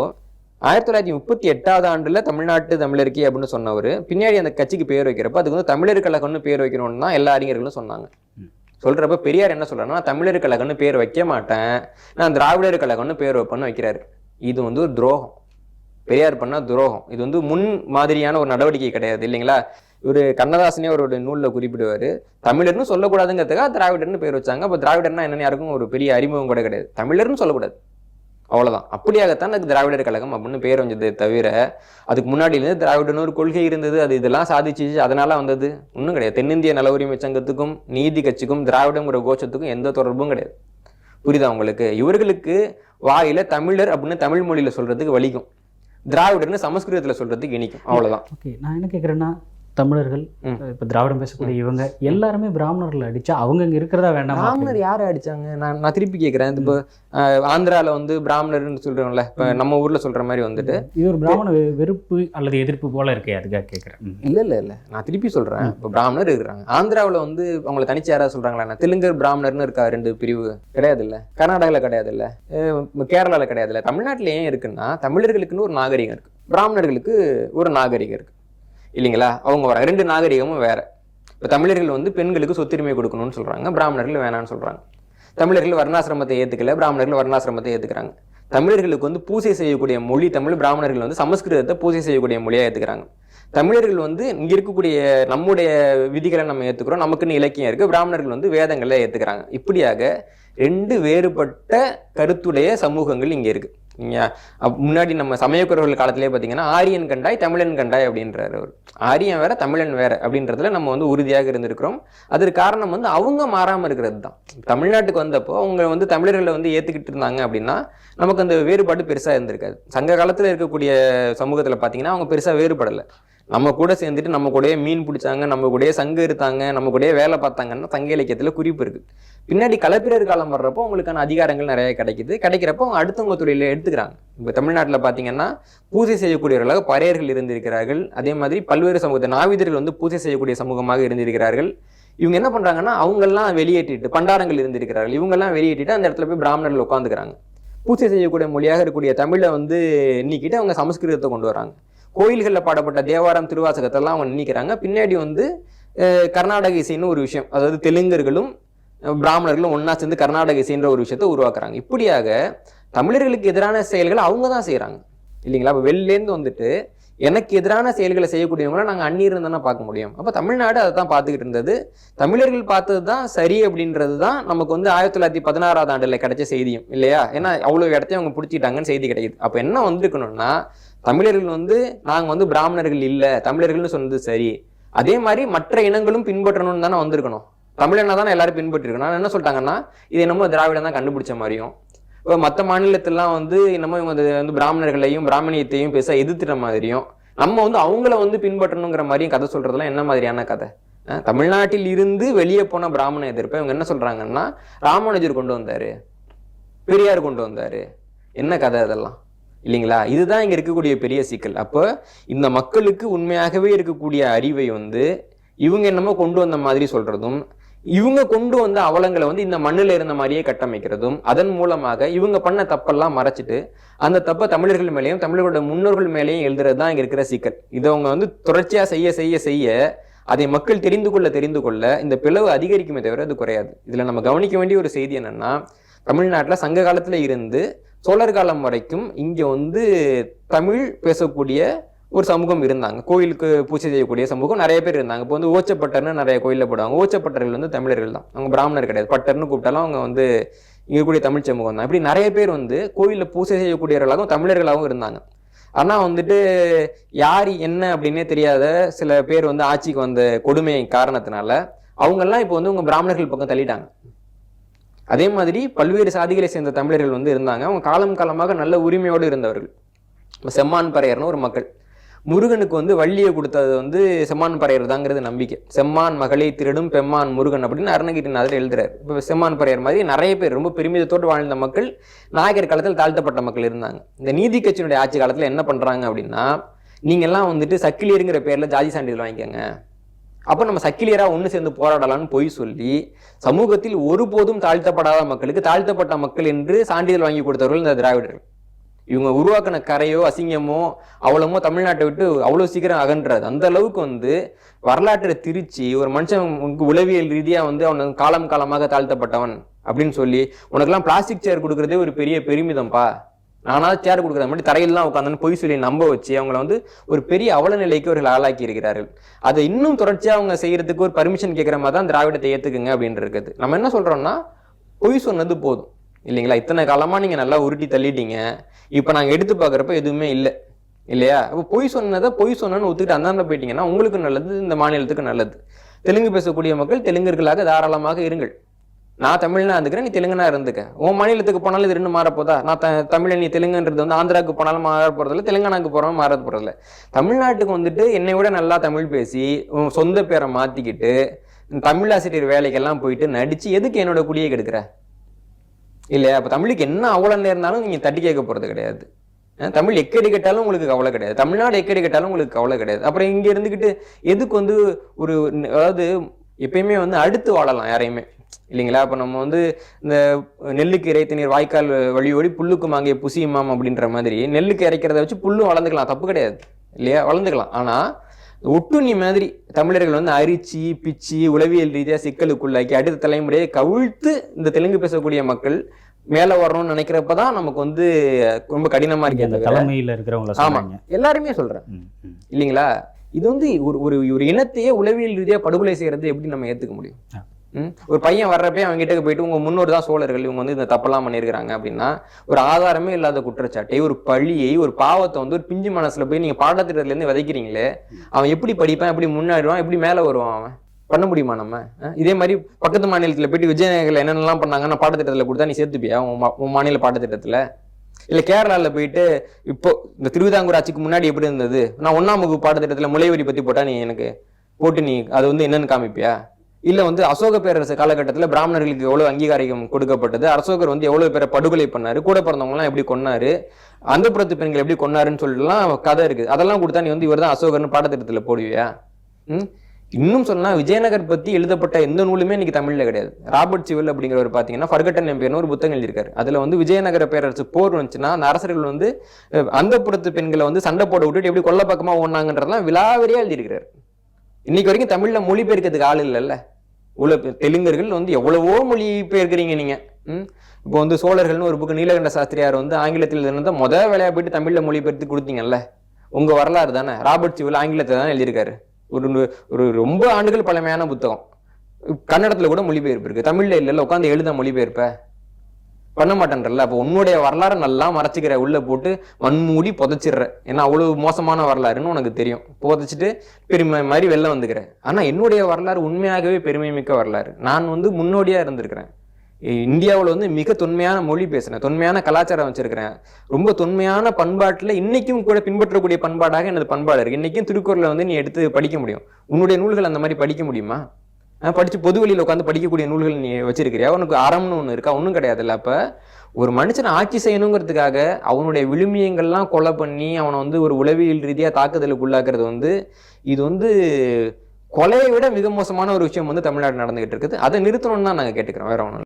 1938ஆவது ஆண்டுல தமிழ்நாட்டு தமிழர்கி அப்படின்னு சொன்னவர் பின்னாடி அந்த கட்சிக்கு பேர் வைக்கிறப்ப அதுக்கு வந்து தமிழர் கழகம்னு பேர் வைக்கணும்னு தான் எல்லா அறிஞர்களும் சொன்னாங்க. சொல்றப்ப பெரியார் என்ன சொல்றாருன்னா, தமிழர் கழகம்னு பேர் வைக்க மாட்டேன், நான் திராவிடர் கழகம்னு பேர் வைப்பேன்னு வைக்கிறாரு. இது வந்து ஒரு துரோகம், பெரியார் பண்ண துரோகம். இது வந்து முன் மாதிரியான ஒரு நடவடிக்கை கிடையாது இல்லைங்களா. இவர் கண்ணதாசனே அவரோட நூலில் குறிப்பிடுவார், தமிழர்னு சொல்லக்கூடாதுங்கிறதுக்காக திராவிடர்னு பேர் வச்சாங்க. அப்போ திராவிடர்னா என்னன்னு யாருக்கும் ஒரு பெரிய அறிமுகம் கூட கிடையாது. தமிழர்னு சொல்லக்கூடாது, அவ்வளவுதான். அப்படியாகத்தான் அதுக்கு திராவிடர் கழகம் அப்படின்னு பேர் வந்ததே தவிர அதுக்கு முன்னாடியிலேருந்து திராவிடன்னு ஒரு கொள்கை இருந்தது, அது இதெல்லாம் சாதிச்சு அதனால வந்தது ஒன்றும் கிடையாது. தென்னிந்திய நல உரிமை சங்கத்துக்கும் நீதி கட்சிக்கும் திராவிடங்கிற கோஷத்துக்கும் எந்த தொடர்பும் கிடையாது. புரியுதா உங்களுக்கு? இவர்களுக்கு வாயில தமிழர் அப்படின்னு தமிழ் மொழியில சொல்றதுக்கு வலிக்கும், திராவிடர்னு சமஸ்கிருதத்துல சொல்றதுக்கு இனிக்கும், அவ்வளவுதான். ஓகே, நான் என்ன கேட்குறேன்னா, தமிழர்கள் இப்போ திராவிடம் பேசக்கூடிய இவங்க எல்லாருமே பிராமணர்கள் அடிச்சா அவங்க இங்கே இருக்கிறதா வேண்டாம்? பிராமணர் யாரை அடிச்சாங்க? நான் திருப்பி கேட்குறேன். இப்போ ஆந்திராவில் வந்து பிராமணர்னு சொல்கிறோம்ல, இப்போ நம்ம ஊரில் சொல்கிற மாதிரி வந்துட்டு இது ஒரு பிராமண வெறுப்பு அல்லது எதிர்ப்பு போல இருக்கே, அதுக்காக கேட்குறேன். இல்லை நான் திருப்பி சொல்கிறேன். இப்போ பிராமணர் இருக்கிறாங்க, ஆந்திராவில் வந்து அவங்களை தனிச்சு யாராவது சொல்கிறாங்களா? தெலுங்கர் பிராமணர்னு இருக்கா 2 பிரிவு கிடையாது இல்லை, கர்நாடகாவில் கிடையாது இல்லை, கேரளாவில் கிடையாது இல்லை. தமிழ்நாட்டில் ஏன் இருக்குன்னா தமிழர்களுக்குன்னு ஒரு நாகரிகம் இருக்குது, பிராமணர்களுக்கு ஒரு நாகரிகம் இருக்குது இல்லைங்களா? அவங்க வர 2 நாகரிகமும் வேற. இப்போ தமிழர்கள் வந்து பெண்களுக்கு சொத்துரிமை கொடுக்கணும்னு சொல்கிறாங்க, பிராமணர்கள் வேணான்னு சொல்கிறாங்க. தமிழர்கள் வர்ணாசிரமத்தை ஏற்றுக்கல, பிராமணர்கள் வர்ணாசிரமத்தை ஏற்றுக்கிறாங்க. தமிழர்களுக்கு வந்து பூஜை செய்யக்கூடிய மொழி தமிழ், பிராமணர்கள் வந்து சமஸ்கிருதத்தை பூஜை செய்யக்கூடிய மொழியாக ஏற்றுக்கிறாங்க. தமிழர்கள் வந்து இங்கே இருக்கக்கூடிய நம்முடைய விதிகளை நம்ம ஏற்றுக்கிறோம், நமக்குன்னு இலக்கியம் இருக்குது, பிராமணர்கள் வந்து வேதங்களை ஏற்றுக்கிறாங்க. இப்படியாக 2 வேறுபட்ட கருத்துடைய சமூகங்கள் இங்கே இருக்குது. முன்னாடி நம்ம சமயக்குறவர்கள் காலத்திலே பார்த்தீங்கன்னா ஆரியன் கண்டாய் தமிழன் கண்டாய் அப்படின்றாரு அவர். ஆரியன் வேற தமிழன் வேற அப்படின்றதுல நம்ம வந்து உறுதியாக இருந்திருக்கிறோம். அதற்கு காரணம் வந்து அவங்க மாறாமல் இருக்கிறது தான். தமிழ்நாட்டுக்கு வந்தப்போ அவங்க வந்து தமிழர்களை வந்து ஏற்றுக்கிட்டு இருந்தாங்க அப்படின்னா நமக்கு அந்த வேறுபாடு பெருசாக இருந்திருக்காது. சங்க காலத்தில் இருக்கக்கூடிய சமூகத்தில் பார்த்தீங்கன்னா அவங்க பெருசாக வேறுபடலை. நம்ம கூட சேர்ந்துட்டு நம்ம கூடயே மீன் பிடிச்சாங்க, நம்ம கூடயே சங்கு எடுத்தாங்க, நம்ம கூடயே வேலை பார்த்தாங்கன்னா சங்க இலக்கியத்தில் குறிப்பு இருக்குது. பின்னாடி களப்பிரர் காலம் வர்றப்போ அவங்களுக்கான அதிகாரங்கள் நிறைய கிடைக்கிறப்போ அவங்க அடுத்தவங்க தொழில எடுத்துக்கிறாங்க. இப்போ தமிழ்நாட்டில் பார்த்தீங்கன்னா பூஜை செய்யக்கூடியவர்களாக பறையர்கள் இருந்திருக்கிறார்கள். அதே மாதிரி பல்வேறு சமூகத்தை நாவிதர்கள் வந்து பூஜை செய்யக்கூடிய சமூகமாக இருந்திருக்கிறார்கள். இவங்க என்ன பண்ணுறாங்கன்னா அவங்கெல்லாம் வெளியேற்றிட்டு பண்டாரங்கள் இருந்திருக்கிறார்கள், இவங்கெல்லாம் வெளியேற்றிட்டு அந்த இடத்துல போய் பிராமணர்கள் உட்காந்துக்கிறாங்க. பூஜை செய்யக்கூடிய மொழியாக இருக்கக்கூடிய தமிழை வந்து நீக்கிட்டு அவங்க சமஸ்கிருதத்தை கொண்டு வராங்க. கோயில்களில் பாடப்பட்ட தேவாரம் திருவாசகத்தெல்லாம் அவங்க நினைக்கிறாங்க. பின்னாடி வந்து கர்நாடக இசைன்னு ஒரு விஷயம், அதாவது தெலுங்கர்களும் பிராமணர்களும் ஒன்னா சேர்ந்து கர்நாடக இசைன்ற ஒரு விஷயத்தை உருவாக்குறாங்க. இப்படியாக தமிழர்களுக்கு எதிரான செயல்களை அவங்க தான் செய்கிறாங்க இல்லைங்களா? அப்போ வெளிலேருந்து வந்துட்டு எனக்கு எதிரான செயல்களை செய்யக்கூடியவங்கள நாங்கள் அந்நியர் தானே பார்க்க முடியும். அப்போ தமிழ்நாடு அதை தான் பார்த்துக்கிட்டு இருந்தது. தமிழர்கள் பார்த்தது தான் சரி அப்படின்றது தான் நமக்கு வந்து 1916ஆம் ஆண்டில் கிடைச்ச செய்தியும் இல்லையா? ஏன்னா அவ்வளோ இடத்தையும் அவங்க பிடிச்சிட்டாங்கன்னு செய்தி கிடைக்குது. அப்போ என்ன வந்திருக்கணும்னா தமிழர்கள் வந்து நாங்கள் வந்து பிராமணர்கள் இல்லை, தமிழர்கள்னு சொன்னது சரி, அதே மாதிரி மற்ற இனங்களும் பின்பற்றணும்னு தானே வந்திருக்கணும். தமிழனை தானே எல்லாரும் பின்பற்றிருக்கணும். ஆனால் என்ன சொல்லிட்டாங்கன்னா இது என்னமோ திராவிடம் தான் கண்டுபிடிச்ச மாதிரியும், இப்போ மற்ற மாநிலத்திலாம் வந்து என்னமோ இவங்க வந்து பிராமணர்களையும் பிராமணியத்தையும் பெருசாக எதிர்த்துற மாதிரியும், நம்ம வந்து அவங்கள வந்து பின்பற்றணுங்கிற மாதிரியும் கதை சொல்றதெல்லாம் என்ன மாதிரியான கதை? தமிழ்நாட்டில் இருந்து வெளியே போன பிராமண எதிர்ப்பை இவங்க என்ன சொல்றாங்கன்னா ராமானுஜர் கொண்டு வந்தாரு, பெரியார் கொண்டு வந்தாரு, என்ன கதை அதெல்லாம் இல்லைங்களா? இதுதான் இங்க இருக்கக்கூடிய பெரிய சிக்கல். அப்போ இந்த மக்களுக்கு உண்மையாகவே இருக்கக்கூடிய அறிவை வந்து இவங்க என்னமோ கொண்டு வந்த மாதிரி சொல்றதும், இவங்க கொண்டு வந்த அவலங்களை வந்து இந்த மண்ணில் இருந்த மாதிரியே கட்டமைக்கிறதும், அதன் மூலமாக இவங்க பண்ண தப்பெல்லாம் மறைச்சிட்டு அந்த தப்பை தமிழர்கள் மேலேயும் தமிழர்களோட முன்னோர்கள் மேலேயும் எழுதுறது தான் இங்க இருக்கிற சிக்கல். இதை அவங்க வந்து தொடர்ச்சியா செய்ய செய்ய செய்ய அதை மக்கள் தெரிந்து கொள்ள இந்த பிளவு அதிகரிக்குமே தவிர அது குறையாது. இதுல நம்ம கவனிக்க வேண்டிய ஒரு செய்தி என்னன்னா, தமிழ்நாட்டில் சங்க காலத்துல இருந்து சோழர் காலம் வரைக்கும் இங்க வந்து தமிழ் பேசக்கூடிய ஒரு சமூகம் இருந்தாங்க. கோயிலுக்கு பூஜை செய்யக்கூடிய சமூகம் நிறைய பேர் இருந்தாங்க. இப்போ வந்து ஓச்சப்பட்டர்னு நிறைய கோயிலில் போடுவாங்க. ஓச்சப்பட்டர்கள் வந்து தமிழர்கள் தான், அவங்க பிராமணர் கிடையாது. பட்டர்னு கூப்பிட்டாலும் அவங்க வந்து இங்கே கூடிய தமிழ் சமூகம் தான். இப்படி நிறைய பேர் வந்து கோயிலில் பூஜை செய்யக்கூடியவர்களாகவும் தமிழர்களாகவும் இருந்தாங்க. ஆனால் வந்துட்டு யார் என்ன அப்படின்னே தெரியாத சில பேர் வந்து ஆட்சிக்கு வந்த கொடுமை காரணத்தினால அவங்கெல்லாம் இப்போ வந்து உங்க பிராமணர்கள் பக்கம் தள்ளிட்டாங்க. அதே மாதிரி பல்வேறு சாதிகளை சேர்ந்த தமிழர்கள் வந்து இருந்தாங்க. அவங்க காலம் காலமாக நல்ல உரிமையோடு இருந்தவர்கள். செம்மான் பறையர்னு ஒரு மக்கள், முருகனுக்கு வந்து வள்ளியை கொடுத்தது வந்து செம்மான் பறையர் தாங்கிறது நம்பிக்கை. செம்மான் மகளை திருடும் பெம்மான் முருகன் அப்படின்னு அருணகிரிநாதர் எழுதுறாரு. இப்போ செம்மான் பறையர் மாதிரி நிறைய பேர் ரொம்ப பெருமிதத்தோடு வாழ்ந்த மக்கள் நாயகர் காலத்தில் தாழ்த்தப்பட்ட மக்கள் இருந்தாங்க. இந்த நீதி கட்சியினுடைய ஆட்சி காலத்தில் என்ன பண்றாங்க அப்படின்னா, நீங்க எல்லாம் வந்துட்டு சக்கிலியருங்கிற பேர்ல ஜாதி சான்றிதழ் வாங்கிக்கோங்க, அப்போ நம்ம சக்கிலியரா ஒன்று சேர்ந்து போராடலாம்னு பொய் சொல்லி சமூகத்தில் ஒருபோதும் தாழ்த்தப்படாத மக்களுக்கு தாழ்த்தப்பட்ட மக்கள் என்று சான்றிதழ் வாங்கி கொடுத்தவர்கள் இந்த திராவிடர்கள். இவங்க உருவாக்கின கரையோ அசிங்கமோ அவ்வளவோ தமிழ்நாட்டை விட்டு அவ்வளோ சீக்கிரம் அகன்றது. அந்த அளவுக்கு வந்து வரலாற்றை திரிச்சு ஒரு மனுஷன் உளவியல் ரீதியா வந்து அவனுக்கு காலம் காலமாக தாழ்த்தப்பட்டவன் அப்படின்னு சொல்லி உனக்கெல்லாம் பிளாஸ்டிக் சேர் கொடுக்குறதே ஒரு பெரிய பெருமிதம்பா, நானாவது சேர் கொடுக்குற மாதிரி தரையிலாம் உட்காந்து பொய் சொல்லி நம்ப வச்சு அவங்கள வந்து ஒரு பெரிய அவல நிலைக்கு அவர்கள் ஆளாக்கி இருக்கிறார்கள். அதை இன்னும் தொடர்ச்சியா அவங்க செய்யறதுக்கு ஒரு பர்மிஷன் கேட்குற மாதிரி தான் திராவிடத்தை ஏத்துக்குங்க அப்படின்னு இருக்குது. நம்ம என்ன சொல்றோம்னா, பொய் சொன்னது போதும், இல்லைங்களா? இத்தனை காலமாக நீங்கள் நல்லா உருட்டி தள்ளிட்டீங்க. இப்போ நாங்கள் எடுத்து பார்க்குறப்ப எதுவுமே இல்லை இல்லையா? அப்போ பொய் சொன்னதை பொய் சொன்னேன்னு ஒத்துக்கிட்டு அந்தாண்ட போயிட்டீங்கன்னா உங்களுக்கு நல்லது, இந்த மாநிலத்துக்கு நல்லது. தெலுங்கு பேசக்கூடிய மக்கள் தெலுங்கர்களாக தாராளமாக இருங்கள். நான் தமிழ்னா இருந்துக்கிறேன், நீ தெலுங்குனா இருந்துக்க. உன் மாநிலத்துக்கு போனாலும் இது 2 மாறப்போதா? நான் தமிழை நீ தெலுங்குன்றது வந்து ஆந்திராவுக்கு போனாலும் மாற போகிறதில்ல, தெலுங்கானாக்கு போகிறோம் மாற போகிறதில்ல. தமிழ்நாட்டுக்கு வந்துட்டு என்னை விட நல்லா தமிழ் பேசி உன் சொந்த பேரை மாற்றிக்கிட்டு தமிழாசிரியர் வேலைக்கெல்லாம் போயிட்டு நடித்து எதுக்கு என்னோட குடியை கெடுக்கிற இல்லையா? அப்போ தமிழுக்கு என்ன அவ்வளோ நேர்ந்தாலும் நீங்கள் தட்டி கேட்க போகிறது கிடையாது. தமிழ் எக்கடி கேட்டாலும் உங்களுக்கு கவலை கிடையாது, தமிழ்நாடு எக்கடி கேட்டாலும் உங்களுக்கு கவலை கிடையாது. அப்புறம் இங்கே இருந்துக்கிட்டு எதுக்கு வந்து ஒரு அதாவது எப்பயுமே வந்து அடுத்து வாழலாம் யாரையுமே இல்லைங்களா? அப்போ நம்ம வந்து இந்த நெல்லுக்கு இறைத்த நீர் வாய்க்கால் வழியோடி புல்லுக்கு மாங்கிய புசியுமாம் அப்படின்ற மாதிரி நெல்லுக்கு இறைக்கிறத வச்சு புல்லும் வளர்ந்துக்கலாம், தப்பு கிடையாது இல்லையா? வளர்ந்துக்கலாம். ஆனால் ஒட்டுண்ணி மாதிரி தமிழர்கள் வந்து அரிச்சு பிச்சு உளவியல் ரீதியாக சிக்கலுக்குள்ளாக்கி அடுத்த தலைமுறையை கவிழ்த்து இந்த தெலுங்கு பேசக்கூடிய மக்கள் மேலே வரணும்னு நினைக்கிறப்பதான் நமக்கு வந்து ரொம்ப கடினமா இருக்கு. அந்த தலைமையில் இருக்கிறவங்கள ஆமா எல்லாருமே சொல்றேன் இல்லைங்களா? இது வந்து ஒரு ஒரு இனத்தையே உளவியல் ரீதியா படுகொலை செய்யறது எப்படி நம்ம ஏத்துக்க முடியும்? ஒரு பையன் வர்றப்பே அவங்க கிட்ட போயிட்டு உங்க முன்னோர் தான் சோழர்கள், இவங்க வந்து இந்த தப்பெல்லாம் பண்ணியிருக்கிறாங்க அப்படின்னா ஒரு ஆதாரமே இல்லாத குற்றச்சாட்டை, ஒரு பழியை, ஒரு பாவத்தை வந்து ஒரு பிஞ்சு மனசுல போய் நீங்க பாடத்திட்டத்துல இருந்து விதைக்கிறீங்களே, அவன் எப்படி படிப்பான், எப்படி முன்னாடிவான், எப்படி மேல வருவான்? அவன் பண்ண முடியுமா நம்ம? இதே மாதிரி பக்கத்து மாநிலத்தில் போயிட்டு விஜயநகரில் என்னென்னலாம் பண்ணாங்கன்னா பாடத்திட்டத்தில் கொடுத்தா நீ சேர்த்துப்பியா உன் மாநில பாடத்திட்டத்தில்? இல்லை கேரளாவில் போயிட்டு இப்போ இந்த திருவிதாங்கூர் ஆட்சிக்கு முன்னாடி எப்படி இருந்தது, நான் 1ஆம் வகுப்பு பாடத்திட்டத்தில் முளைவரி பற்றி போட்டால் நீ எனக்கு போட்டு நீ அது வந்து என்னன்னு காமிப்பியா? இல்லை வந்து அசோக பேரரசு காலகட்டத்தில் பிராமணர்களுக்கு எவ்வளோ அங்கீகாரம் கொடுக்கப்பட்டது, அசோகர் வந்து எவ்வளோ பேரை படுகொலை பண்ணாரு, கூட பிறந்தவங்கலாம் எப்படி கொன்னாரு, அந்த புறத்து பெண்கள் எப்படி கொன்னாருன்னு சொல்லிட்டுலாம் கதை இருக்குது. அதெல்லாம் கொடுத்தா நீ வந்து இவர் தான் அசோகர்னு பாடத்திட்டத்தில் போடுவியா? இன்னும் சொன்னா விஜயநகர் பத்தி எழுதப்பட்ட எந்த நூலுமே இன்னைக்கு தமிழ்ல கிடையாது. ராபர்ட் சிவல் அப்படிங்கிறவர் பாத்தீங்கன்னா ஃபர்கட்டன் எம்பையர்னு ஒரு புத்தகம் எழுதியிருக்காரு. அதுல வந்து விஜயநகர பேரரசு போர் வந்துச்சுன்னா அந்த அரசர்கள் வந்து அந்த புறத்து பெண்களை வந்து சண்டை போட விட்டுட்டு எப்படி கொல்ல பக்கமா ஓடினாங்கன்றதெல்லாம் விலாவரியா எழுதியிருக்கிறாரு. இன்னைக்கு வரைக்கும் தமிழ்ல மொழிபெயர்க்கிறதுக்கு ஆள் இல்லைல்ல. தெலுங்கர்கள் வந்து எவ்வளவோ மொழி பெயர்க்கிறீங்க நீங்க. இப்போ வந்து சோழர்கள்னு ஒரு புக்கு நீலகண்ட சாஸ்திரியார் வந்து ஆங்கிலத்தில் இருந்த முதல் வேலையா போயிட்டு தமிழ்ல மொழிபெயர்த்து கொடுத்தீங்கல்ல, உங்க வரலாறு தானே. ராபர்ட் சிவல் ஆங்கிலத்தை தானே எழுதியிருக்காரு. ஒரு ரொம்ப ஆண்டுகள் பழமையான புத்தகம். கன்னடத்துல கூட மொழிபெயர்ப்பு இருக்கு, தமிழ்ல இல்ல. உட்காந்து எழுத மொழிபெயர்ப்ப பண்ண மாட்டேன்றல. அப்போ உன்னுடைய வரலாறு நல்லா மறைச்சிக்கிற, உள்ள போட்டு மண்மூடி புதைச்சிடுற. ஏன்னா அவ்வளவு மோசமான வரலாறுன்னு உனக்கு தெரியும். புதைச்சிட்டு பெருமை மாதிரி வெளில வந்துக்கிறேன். ஆனா என்னுடைய வரலாறு உண்மையாகவே பெருமை மிக்க வரலாறு. நான் வந்து முன்னோடியா இருந்திருக்கிறேன். இந்தியாவில் வந்து மிக தொன்மையான மொழி பேசுறேன், தொன்மையான கலாச்சாரம் வச்சிருக்கிறேன், ரொம்ப தொன்மையான பண்பாட்டுல இன்னைக்கும் கூட பின்பற்றக்கூடிய பண்பாடாக எனது பண்பாடு இருக்கு. இன்னைக்கும் திருக்குறளை வந்து நீ எடுத்து படிக்க முடியும். உன்னுடைய நூல்கள் அந்த மாதிரி படிக்க முடியுமா? படிச்சு பொது வெளியில உட்காந்து படிக்கக்கூடிய நூல்கள் நீ வச்சிருக்கிறியா? உனக்கு அறம்னு ஒண்ணு இருக்கா? ஒன்றும் கிடையாதுல்ல. அப்ப ஒரு மனுஷனை ஆட்சி செய்யணுங்கிறதுக்காக அவனுடைய விழுமியங்கள்லாம் கொலை பண்ணி அவனை வந்து ஒரு உளவியல் ரீதியா தாக்குதலுக்கு உள்ளாக்குறது வந்து இது வந்து கொலையை விட மிக மோசமான ஒரு விஷயம் வந்து தமிழ்நாடு நடந்துகிட்டு இருக்குது. அதை நிறுத்தணும்னு தான் நாங்கள் கேட்டுக்கிறோம், வேற ஒன்றும்.